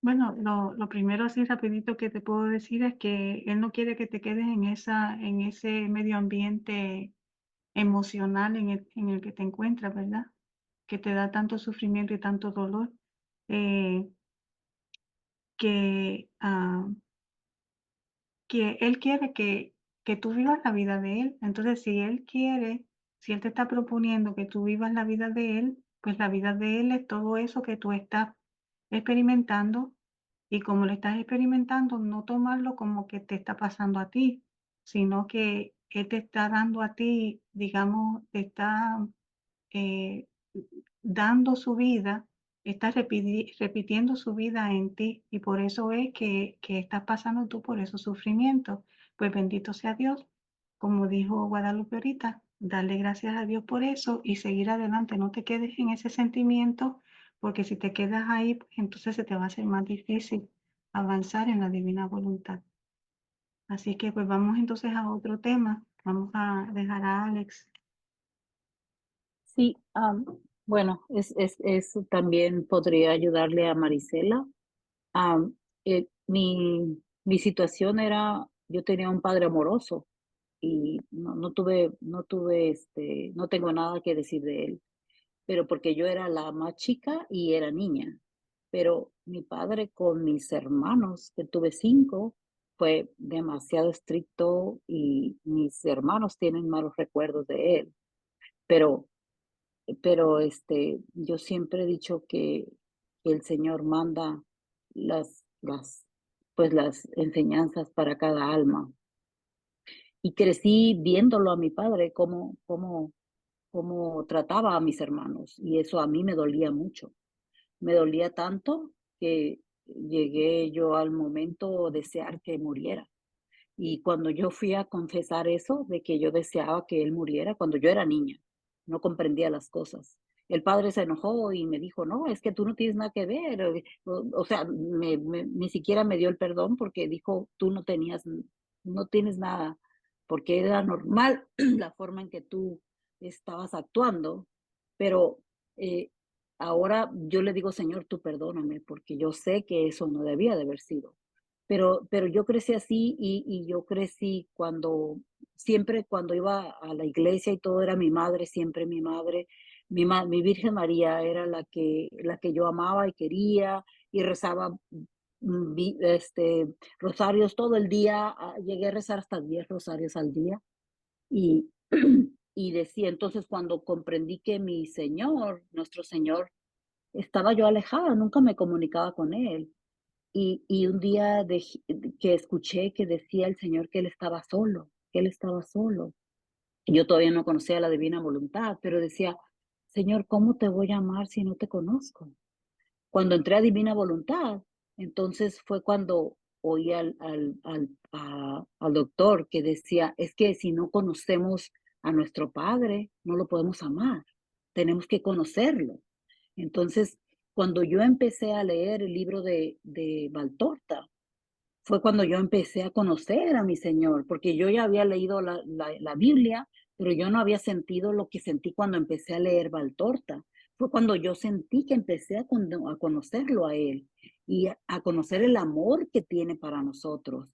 Bueno, lo primero así rapidito que te puedo decir es que él no quiere que te quedes en ese medio ambiente emocional en el que te encuentras, ¿verdad? Que te da tanto sufrimiento y tanto dolor, eh, que, que él quiere que tú vivas la vida de él. Entonces, si él te está proponiendo que tú vivas la vida de él, pues la vida de él es todo eso que tú estás experimentando. Y como lo estás experimentando, no tomarlo como que te está pasando a ti, sino que Él te está dando a ti, digamos, te está eh, dando su vida, está repitiendo su vida en ti y por eso es que estás pasando tú por esos sufrimientos. Pues bendito sea Dios, como dijo Guadalupe ahorita, darle gracias a Dios por eso y seguir adelante, no te quedes en ese sentimiento, porque si te quedas ahí, pues entonces se te va a hacer más difícil avanzar en la divina voluntad. Así que pues vamos entonces a otro tema. Vamos a dejar a Alex. Sí, bueno, eso también podría ayudarle a Marisela. Am, mi situación era, yo tenía un padre amoroso y no tengo nada que decir de él, pero porque yo era la más chica y era niña. Pero mi padre con mis hermanos, que tuve 5, fue demasiado estricto y mis hermanos tienen malos recuerdos de él. Pero, yo siempre he dicho que el Señor manda las enseñanzas para cada alma. Y crecí viéndolo a mi padre, cómo trataba a mis hermanos, y eso a mí me dolía mucho. Me dolía tanto que llegué yo al momento de desear que muriera. Y cuando yo fui a confesar eso, de que yo deseaba que él muriera, cuando yo era niña, no comprendía las cosas. El padre se enojó y me dijo, no, es que tú no tienes nada que ver. O sea, ni siquiera me dio el perdón porque dijo, tú no tienes nada, porque era normal la forma en que tú estabas actuando. Pero ahora yo le digo, Señor, tú perdóname, porque yo sé que eso no debía de haber sido. Pero yo crecí así y yo crecí siempre cuando iba a la iglesia y todo era mi madre, siempre mi madre. Mi Virgen María era la que yo amaba y quería y rezaba rosarios todo el día. Llegué a rezar hasta 10 rosarios al día. Y, y decía, entonces cuando comprendí que mi Señor, nuestro Señor, estaba yo alejada, nunca me comunicaba con Él. Y un día que escuché que decía el Señor que Él estaba solo, que Él estaba solo. Yo todavía no conocía la divina voluntad, pero decía, Señor, ¿cómo te voy a amar si no te conozco? Cuando entré a divina voluntad, entonces fue cuando oí al doctor que decía, es que si no conocemos a nuestro Padre, no lo podemos amar, tenemos que conocerlo. Entonces, cuando yo empecé a leer el libro de Valtorta, fue cuando yo empecé a conocer a mi Señor, porque yo ya había leído la Biblia, pero yo no había sentido lo que sentí cuando empecé a leer Valtorta. Fue cuando yo sentí que empecé a conocerlo a Él y a conocer el amor que tiene para nosotros,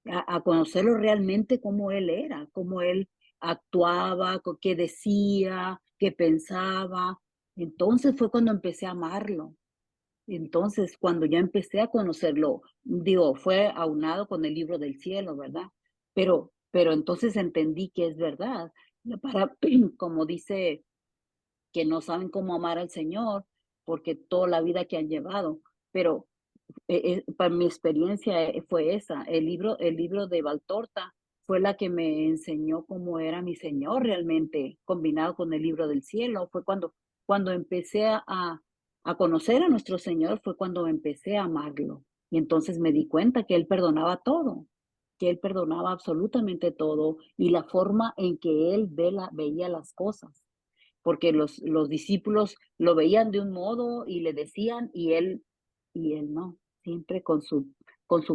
a conocerlo realmente como Él era, cómo Él actuaba, qué decía, qué pensaba. Entonces fue cuando empecé a amarlo. Entonces, cuando ya empecé a conocerlo, digo, fue aunado con el libro del cielo, ¿verdad? Pero entonces entendí que es verdad. Como dice, que no saben cómo amar al Señor, porque toda la vida que han llevado. Pero para mi experiencia fue esa. El libro de Valtorta fue la que me enseñó cómo era mi Señor realmente, combinado con el libro del cielo. Fue cuando empecé a conocer a nuestro Señor, fue cuando empecé a amarlo. Y entonces me di cuenta que Él perdonaba todo, que Él perdonaba absolutamente todo y la forma en que Él veía las cosas. Porque los discípulos lo veían de un modo y le decían, y él no, siempre con su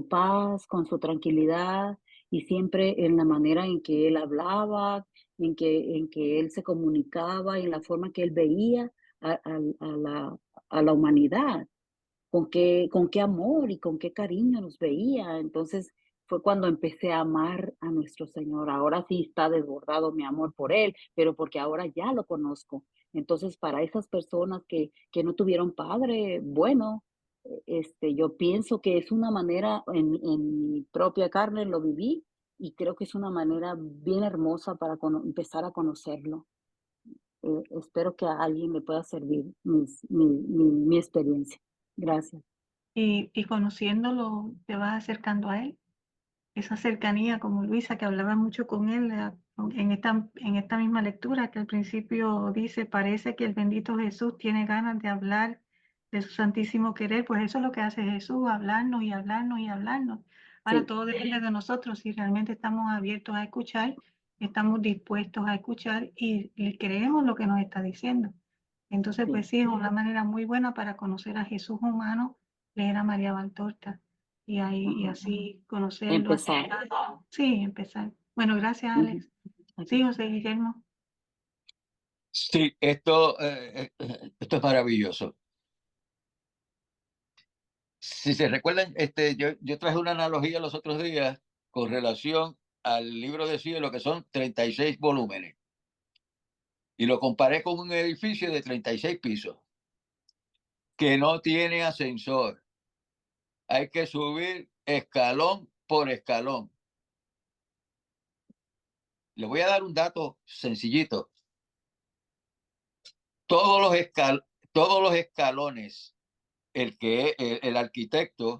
paz, con su tranquilidad y siempre en la manera en que él hablaba, en que él se comunicaba, en la forma que él veía a la humanidad, con qué amor y con qué cariño nos veía. Entonces fue cuando empecé a amar a nuestro Señor. Ahora sí está desbordado mi amor por Él, pero porque ahora ya lo conozco. Entonces, para esas personas que no tuvieron padre, bueno, yo pienso que es una manera, en mi propia carne lo viví y creo que es una manera bien hermosa para empezar a conocerlo. Espero que a alguien le pueda servir mi experiencia. Gracias. Y conociéndolo, te vas acercando a Él. Esa cercanía, como Luisa, que hablaba mucho con Él en esta misma lectura, que al principio dice, parece que el bendito Jesús tiene ganas de hablar de su santísimo querer. Pues eso es lo que hace Jesús, hablarnos y hablarnos y hablarnos. Ahora Sí. todo depende de nosotros, si realmente estamos abiertos a escuchar, estamos dispuestos a escuchar y le creemos lo que nos está diciendo. Entonces, pues sí, es una manera muy buena para conocer a Jesús humano, leer a María Valtorta y así conocerlo. Empezar. acercarlo. Sí, empezar. Bueno, gracias, Alex. Sí, José Guillermo. Sí, esto es maravilloso. Si se recuerdan, yo traje una analogía los otros días con relación al libro de cielo, que son 36 volúmenes. Y lo comparé con un edificio de 36 pisos, que no tiene ascensor. Hay que subir escalón por escalón. Les voy a dar un dato sencillito. Todos los escalones, el arquitecto,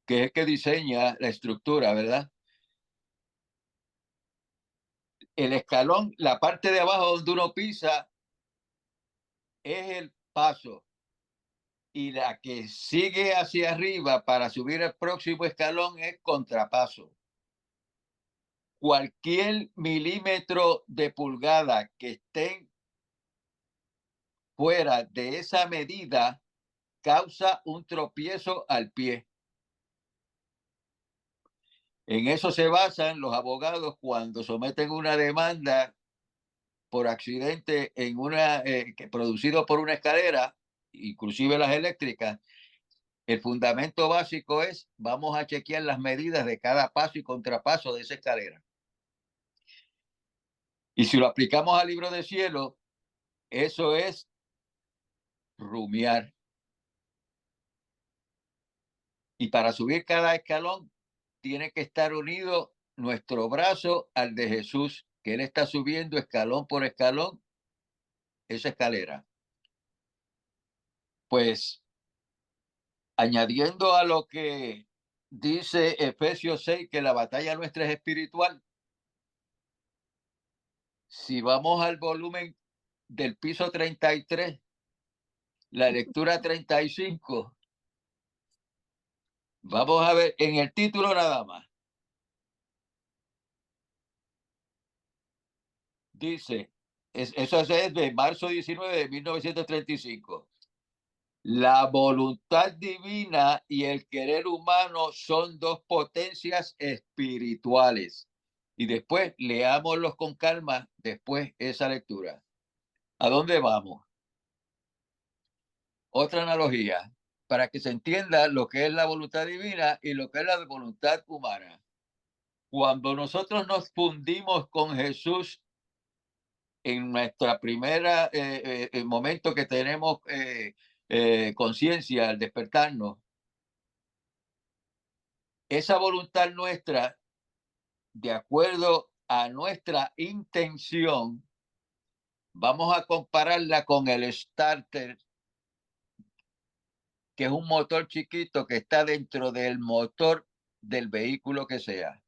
que es el que diseña la estructura, ¿verdad? El escalón, la parte de abajo donde uno pisa, es el paso. Y la que sigue hacia arriba para subir el próximo escalón es contrapaso. cualquier milímetro de pulgada que estén fuera de esa medida causa un tropiezo al pie. En eso se basan los abogados cuando someten una demanda por accidente en producido por una escalera, inclusive las eléctricas. El fundamento básico es: vamos a chequear las medidas de cada paso y contrapaso de esa escalera. Y si lo aplicamos al libro de cielo, eso es rumiar. Y para subir cada escalón tiene que estar unido nuestro brazo al de Jesús, que Él está subiendo escalón por escalón esa escalera. Pues, añadiendo a lo que dice Efesios 6, que la batalla nuestra es espiritual, si vamos al volumen del piso 33, la lectura 35, vamos a ver en el título nada más. Dice, eso es de marzo 19 de 1935. La voluntad divina y el querer humano son dos potencias espirituales. Y después leámoslos con calma, después esa lectura. ¿A dónde vamos? Otra analogía, para que se entienda lo que es la voluntad divina y lo que es la voluntad humana. Cuando nosotros nos fundimos con Jesús en nuestra primera momento que tenemos conciencia al despertarnos, esa voluntad nuestra, de acuerdo a nuestra intención, vamos a compararla con el starter, que es un motor chiquito que está dentro del motor del vehículo que sea.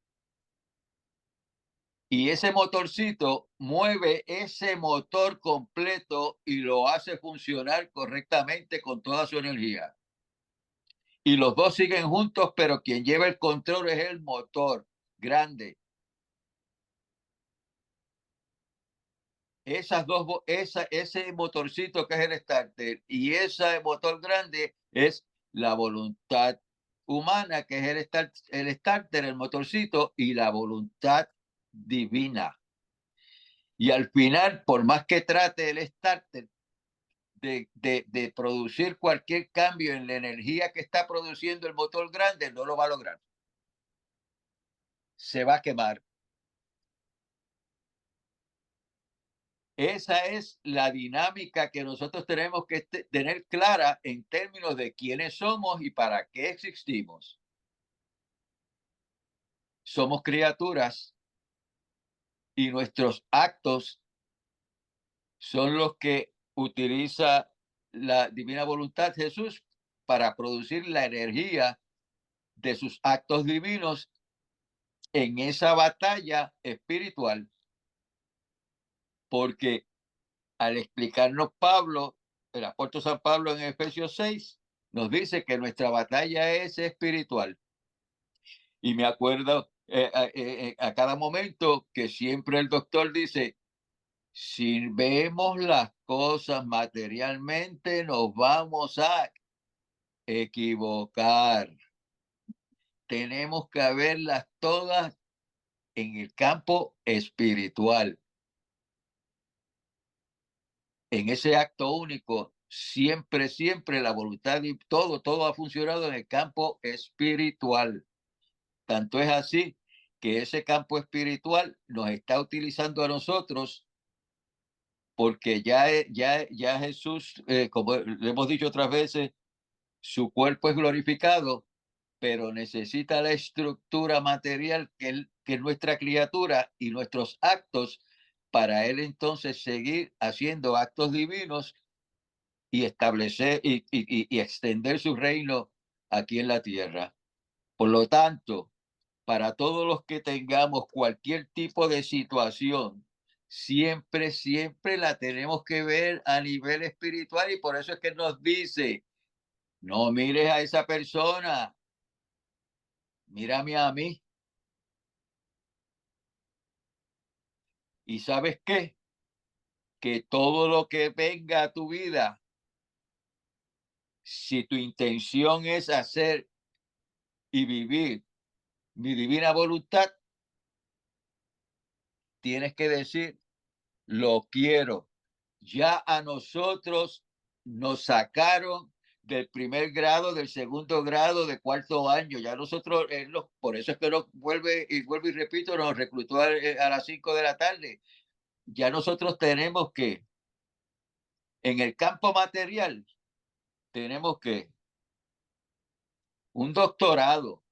Y ese motorcito mueve ese motor completo y lo hace funcionar correctamente con toda su energía. Y los dos siguen juntos, pero quien lleva el control es el motor grande. Ese motorcito que es el starter y ese motor grande es la voluntad humana, que es el starter, el motorcito, y la voluntad divina. Y al final, por más que trate el starter de producir cualquier cambio en la energía que está produciendo el motor grande, no lo va a lograr. Se va a quemar. Esa es la dinámica que nosotros tenemos que tener clara en términos de quiénes somos y para qué existimos. Somos criaturas y nuestros actos son los que utiliza la divina voluntad Jesús para producir la energía de sus actos divinos en esa batalla espiritual. Porque al explicarnos Pablo, el apóstol San Pablo en Efesios 6, nos dice que nuestra batalla es espiritual. Y me acuerdo a cada momento que siempre el doctor dice: si vemos las cosas materialmente, nos vamos a equivocar. Tenemos que verlas todas en el campo espiritual. En ese acto único, siempre la voluntad y todo ha funcionado en el campo espiritual. Tanto es así que ese campo espiritual nos está utilizando a nosotros, porque ya Jesús, como le hemos dicho otras veces, su cuerpo es glorificado, pero necesita la estructura material que es nuestra criatura y nuestros actos, para él entonces seguir haciendo actos divinos y establecer y extender su reino aquí en la tierra. Por lo tanto, para todos los que tengamos cualquier tipo de situación, siempre la tenemos que ver a nivel espiritual, y por eso es que nos dice: no mires a esa persona, mírame a mí. ¿Y sabes qué? Que todo lo que venga a tu vida, si tu intención es hacer y vivir mi divina voluntad, tienes que decir, lo quiero. Ya a nosotros nos sacaron del primer grado, del segundo grado, de cuarto año. Ya nosotros, por eso es que nos vuelve y repito, nos reclutó a las 5 de la tarde. Ya nosotros tenemos que, en el campo material, tenemos que un doctorado,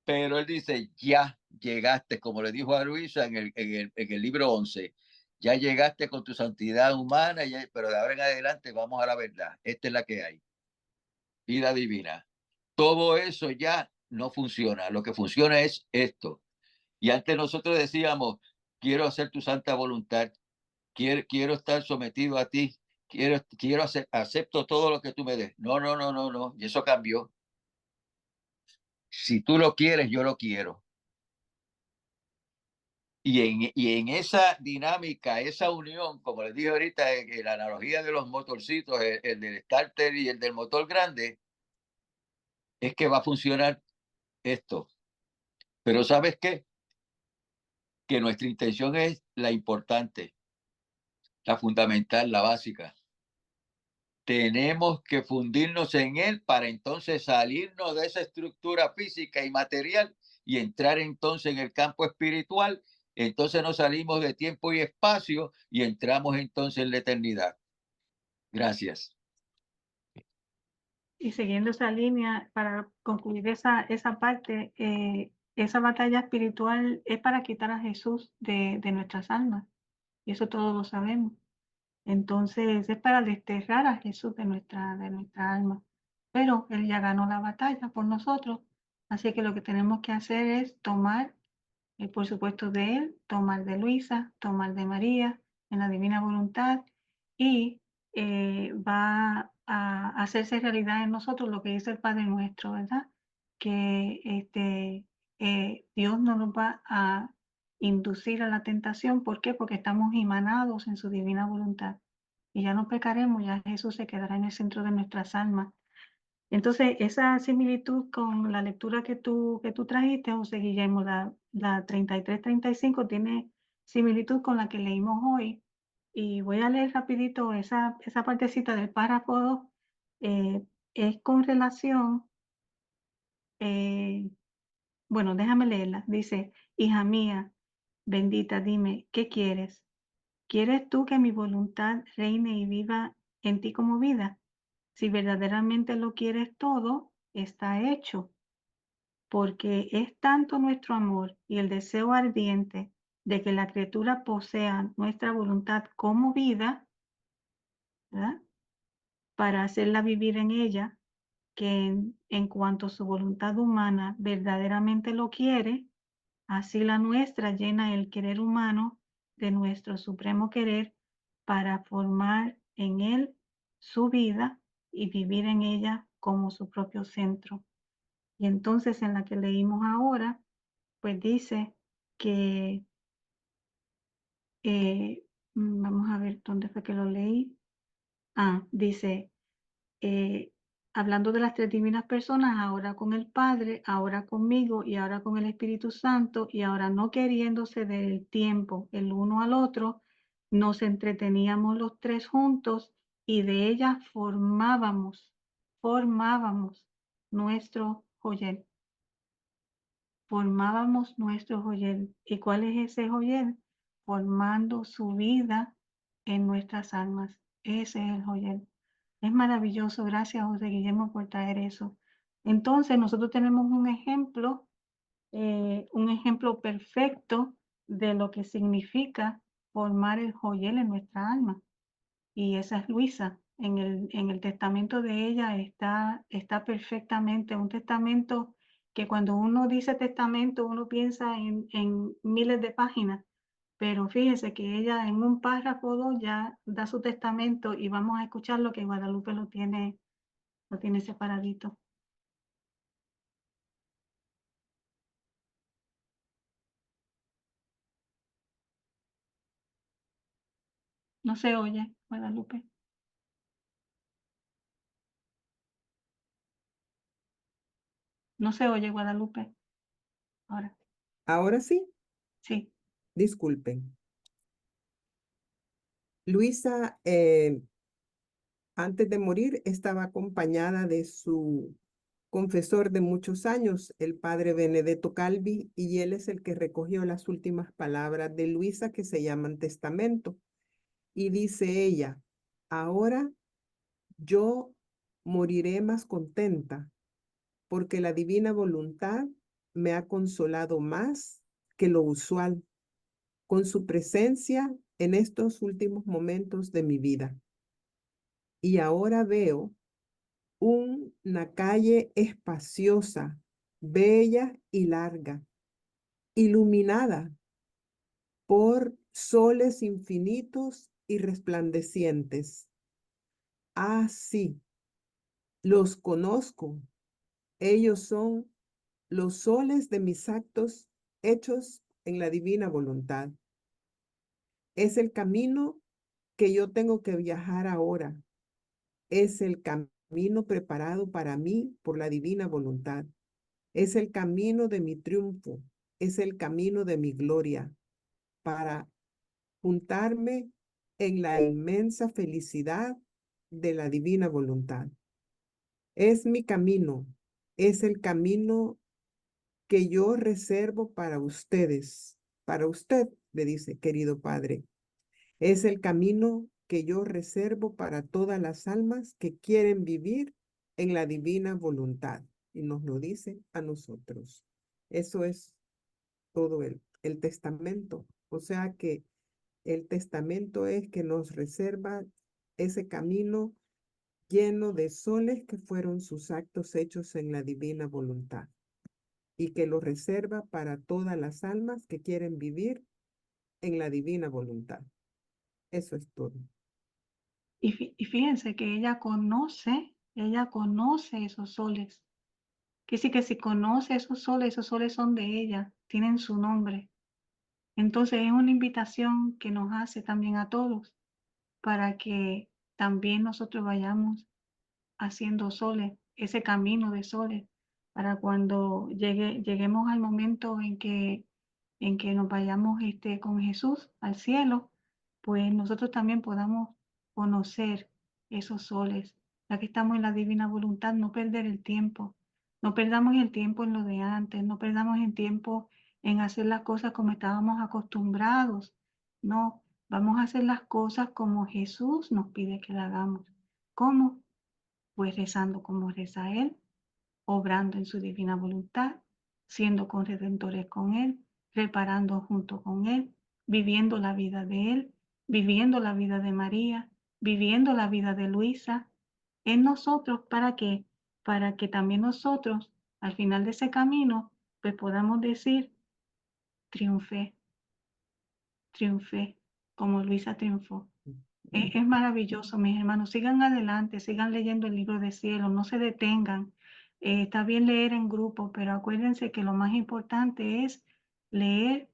pero él dice, ya llegaste, como le dijo a Luisa en el libro 11, ya llegaste con tu santidad humana, pero de ahora en adelante vamos a la verdad. Esta es la que hay. Vida divina. Todo eso ya no funciona. Lo que funciona es esto. Y antes nosotros decíamos, quiero hacer tu santa voluntad, quiero estar sometido a ti, acepto todo lo que tú me des. No, no, no, no, no. Y eso cambió. Si tú lo quieres, yo lo quiero. Y en esa dinámica, esa unión, como les dije ahorita, en la analogía de los motorcitos, el del starter y el del motor grande, es que va a funcionar esto. Pero ¿sabes qué? Que nuestra intención es la importante, la fundamental, la básica. Tenemos que fundirnos en él para entonces salirnos de esa estructura física y material y entrar entonces en el campo espiritual. Entonces nos salimos de tiempo y espacio y entramos entonces en la eternidad. Gracias. Y siguiendo esa línea, para concluir esa parte, esa batalla espiritual es para quitar a Jesús de nuestras almas. Y eso todos lo sabemos. Entonces es para desterrar a Jesús de nuestra alma. Pero Él ya ganó la batalla por nosotros. Así que lo que tenemos que hacer es tomar, por supuesto, de Él, tomar de Luisa, tomar de María, en la divina voluntad, y va a hacerse realidad en nosotros lo que dice el Padre Nuestro, ¿verdad? Que Dios no nos va a inducir a la tentación. ¿Por qué? Porque estamos emanados en su divina voluntad. Y ya no pecaremos, ya Jesús se quedará en el centro de nuestras almas. Entonces, esa similitud con la lectura que tú trajiste, José Guillermo, la 33-35, tiene similitud con la que leímos hoy. Y voy a leer rapidito esa partecita del párrafo 2. Es con relación, bueno, déjame leerla. Dice, hija mía, bendita, dime, ¿qué quieres? ¿Quieres tú que mi voluntad reine y viva en ti como vida? Si verdaderamente lo quieres todo, está hecho, porque es tanto nuestro amor y el deseo ardiente de que la criatura posea nuestra voluntad como vida, ¿verdad? Para hacerla vivir en ella, que en cuanto su voluntad humana verdaderamente lo quiere, así la nuestra llena el querer humano de nuestro supremo querer para formar en él su vida y vivir en ella como su propio centro. Y entonces en la que leímos ahora, pues dice que, vamos a ver dónde fue que lo leí. Dice, hablando de las tres divinas personas, ahora con el Padre, ahora conmigo y ahora con el Espíritu Santo, y ahora no queriéndose del tiempo el uno al otro, nos entreteníamos los tres juntos y de ella formábamos nuestro joyel. Formábamos nuestro joyel. ¿Y cuál es ese joyel? Formando su vida en nuestras almas. Ese es el joyel. Es maravilloso. Gracias, José Guillermo, por traer eso. Entonces, nosotros tenemos un ejemplo perfecto de lo que significa formar el joyel en nuestra alma. Y esa es Luisa. En el testamento de ella está perfectamente. Un testamento que cuando uno dice testamento, uno piensa en miles de páginas. Pero fíjese que ella en un párrafo o dos ya da su testamento y vamos a escuchar lo que Guadalupe lo tiene separadito. No se oye, Guadalupe. No se oye, Guadalupe. Ahora, Ahora sí, sí. disculpen. Luisa, antes de morir, estaba acompañada de su confesor de muchos años, el padre Benedetto Calvi, y él es el que recogió las últimas palabras de Luisa que se llaman testamento. Y dice ella, ahora yo moriré más contenta porque la divina voluntad me ha consolado más que lo usual con su presencia en estos últimos momentos de mi vida. Y ahora veo una calle espaciosa, bella y larga, iluminada por soles infinitos y resplandecientes. Ah, sí, los conozco. Ellos son los soles de mis actos hechos en la divina voluntad. Es el camino que yo tengo que viajar ahora. Es el camino preparado para mí por la divina voluntad. Es el camino de mi triunfo. Es el camino de mi gloria para juntarme en la inmensa felicidad de la divina voluntad. Es mi camino. Es el camino que yo reservo para ustedes. Para usted, le dice, querido Padre. Es el camino que yo reservo para todas las almas que quieren vivir en la divina voluntad. Y nos lo dice a nosotros. Eso es todo el testamento. O sea que el testamento es que nos reserva ese camino lleno de soles que fueron sus actos hechos en la divina voluntad y que lo reserva para todas las almas que quieren vivir en la divina voluntad. Eso es todo. Y fíjense que ella conoce esos soles. Que sí que si conoce esos soles son de ella, tienen su nombre. Entonces es una invitación que nos hace también a todos para que también nosotros vayamos haciendo soles, ese camino de soles, para cuando lleguemos al momento en que nos vayamos con Jesús al cielo, pues nosotros también podamos conocer esos soles, ya que estamos en la divina voluntad, no perder el tiempo, no perdamos el tiempo en lo de antes, no perdamos el tiempo en hacer las cosas como estábamos acostumbrados, no, vamos a hacer las cosas como Jesús nos pide que la hagamos. ¿Cómo? Pues rezando como reza Él, obrando en su divina voluntad, siendo corredentores con Él, reparando junto con Él, viviendo la vida de Él, viviendo la vida de María, viviendo la vida de Luisa, en nosotros, ¿para qué? Para que también nosotros, al final de ese camino, pues podamos decir, triunfé, triunfé, como Luisa triunfó. Es maravilloso, mis hermanos. Sigan adelante, sigan leyendo el libro de cielo, no se detengan. Está bien leer en grupo, pero acuérdense que lo más importante es leer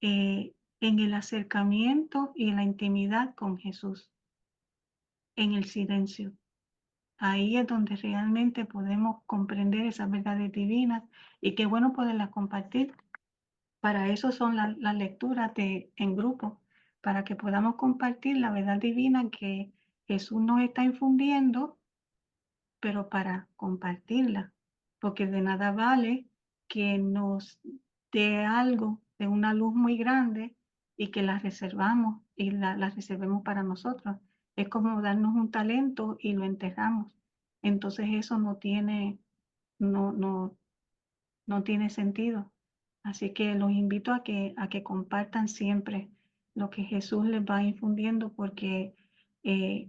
en el acercamiento y en la intimidad con Jesús, en el silencio. Ahí es donde realmente podemos comprender esas verdades divinas y qué bueno poderlas compartir. Para eso son las lecturas en grupo, para que podamos compartir la verdad divina que Jesús nos está infundiendo, pero para compartirla, porque de nada vale que nos dé algo de una luz muy grande y que la reservamos y la reservemos para nosotros. Es como darnos un talento y lo enterramos. Entonces eso no tiene sentido. Así que los invito a que compartan siempre lo que Jesús les va infundiendo, porque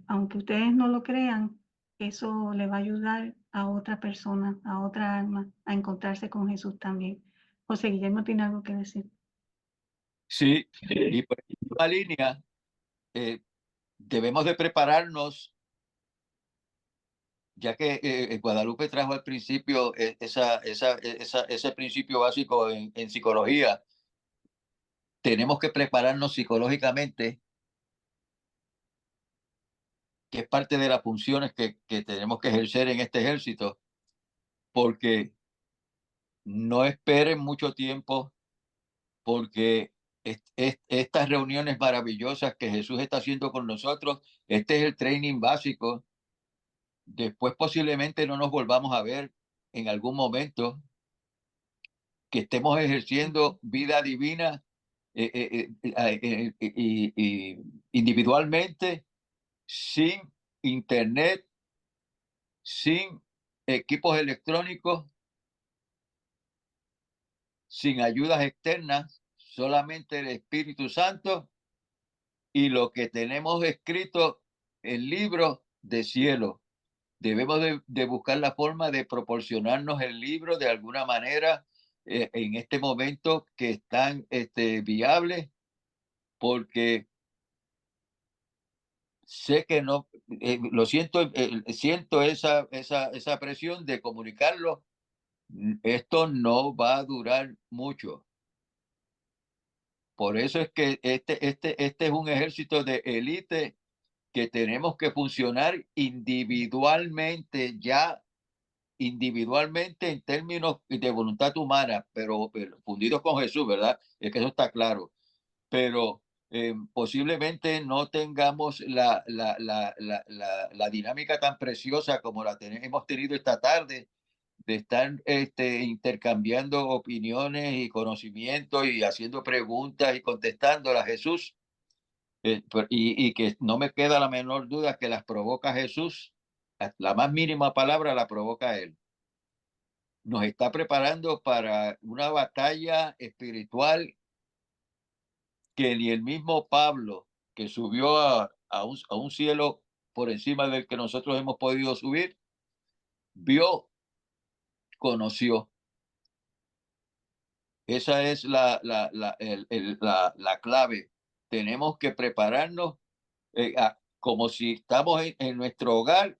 aunque ustedes no lo crean, eso le va a ayudar a otra persona, a otra alma, a encontrarse con Jesús también. José Guillermo tiene algo que decir. Sí, y por esta línea debemos de prepararnos, ya que Guadalupe trajo al principio ese principio básico en psicología. Tenemos que prepararnos psicológicamente que es parte de las funciones que tenemos que ejercer en este ejército, porque no esperen mucho tiempo, porque estas reuniones maravillosas que Jesús está haciendo con nosotros, este es el training básico. Después posiblemente no nos volvamos a ver en algún momento, que estemos ejerciendo vida divina y individualmente, sin internet, sin equipos electrónicos, sin ayudas externas, solamente el Espíritu Santo y lo que tenemos escrito en libros de cielo. Debemos de buscar la forma de proporcionarnos el libro de alguna manera en este momento que es tan viable, porque sé que no, lo siento, siento esa presión de comunicarlo. Esto no va a durar mucho. Por eso es que este es un ejército de élite que tenemos que funcionar individualmente, ya individualmente en términos de voluntad humana, pero fundidos con Jesús, ¿verdad? Es que eso está claro. Pero posiblemente no tengamos la dinámica tan preciosa como la hemos tenido esta tarde, de estar intercambiando opiniones y conocimientos y haciendo preguntas y contestándolas a Jesús. Y que no me queda la menor duda que las provoca Jesús. La más mínima palabra la provoca Él. Nos está preparando para una batalla espiritual que ni el mismo Pablo, que subió a un cielo por encima del que nosotros hemos podido subir, vio, conoció. Esa es la clave. Tenemos que prepararnos como si estamos en nuestro hogar,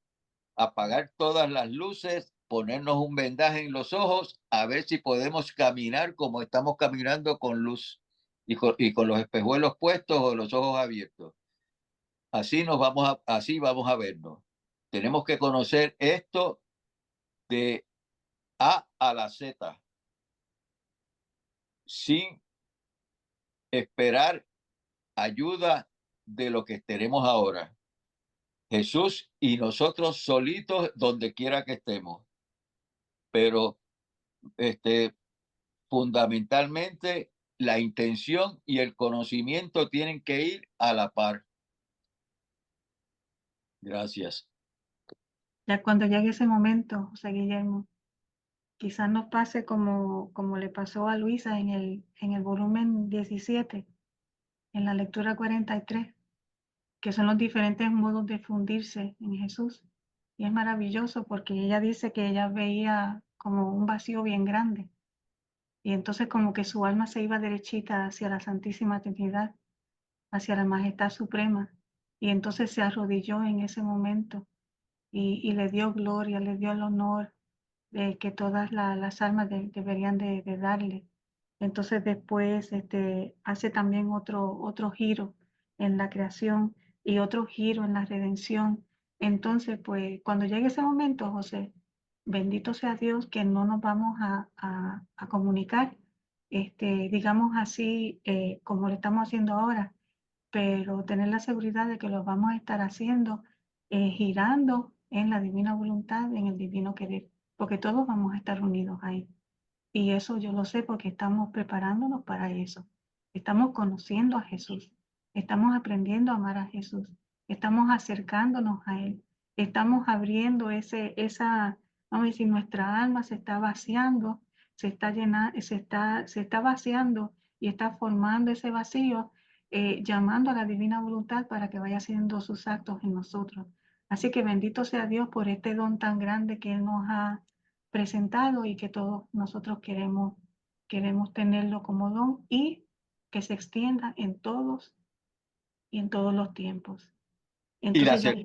apagar todas las luces, ponernos un vendaje en los ojos, a ver si podemos caminar como estamos caminando con luz y con los espejuelos puestos o los ojos abiertos. Así vamos a vernos. Tenemos que conocer esto de A a la Z, sin esperar ayuda de lo que tenemos ahora. Jesús y nosotros solitos donde quiera que estemos. Pero fundamentalmente la intención y el conocimiento tienen que ir a la par. Gracias. Ya cuando llegue ese momento, José Guillermo, quizás nos pase como le pasó a Luisa en el volumen 17, en la lectura 43, que son los diferentes modos de fundirse en Jesús. Y es maravilloso porque ella dice que ella veía como un vacío bien grande. Y entonces como que su alma se iba derechita hacia la Santísima Trinidad, hacia la Majestad Suprema. Y entonces se arrodilló en ese momento y le dio gloria, le dio el honor que todas las almas deberían de darle. Entonces después hace también otro giro en la creación y otro giro en la redención. Entonces, pues cuando llegue ese momento, José, bendito sea Dios que no nos vamos a comunicar, digamos así, como lo estamos haciendo ahora, pero tener la seguridad de que lo vamos a estar haciendo, girando en la divina voluntad, en el divino querer, porque todos vamos a estar unidos ahí. Y eso yo lo sé porque estamos preparándonos para eso. Estamos conociendo a Jesús, estamos aprendiendo a amar a Jesús, estamos acercándonos a Él, estamos abriendo vamos a decir, nuestra alma se está vaciando, se está vaciando y está formando ese vacío, llamando a la divina voluntad para que vaya haciendo sus actos en nosotros. Así que bendito sea Dios por este don tan grande que Él nos ha presentado y que todos nosotros queremos tenerlo como don y que se extienda en todos y en todos los tiempos. Entonces,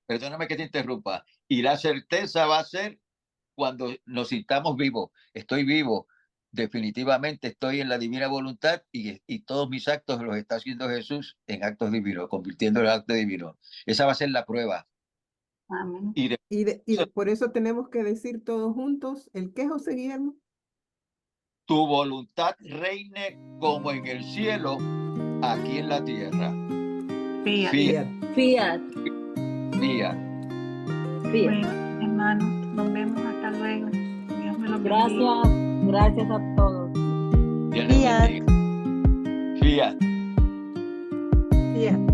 Perdóname que te interrumpa. Y la certeza va a ser cuando nos sintamos vivos. Estoy vivo. definitivamente estoy en la divina voluntad y todos mis actos los está haciendo Jesús en actos divinos, convirtiendo el acto divino. Esa va a ser la prueba. Amén. Y Por eso tenemos que decir todos juntos, ¿el qué, José Guillermo? tu voluntad reine como en el cielo, aquí en la tierra. Fiat. Fiat, Fiat. fiat. Fiat. Bueno, hermanos, nos vemos hasta luego. Dios me los bendiga. Gracias a todos. Dios les bendiga. Fiat. Fiat.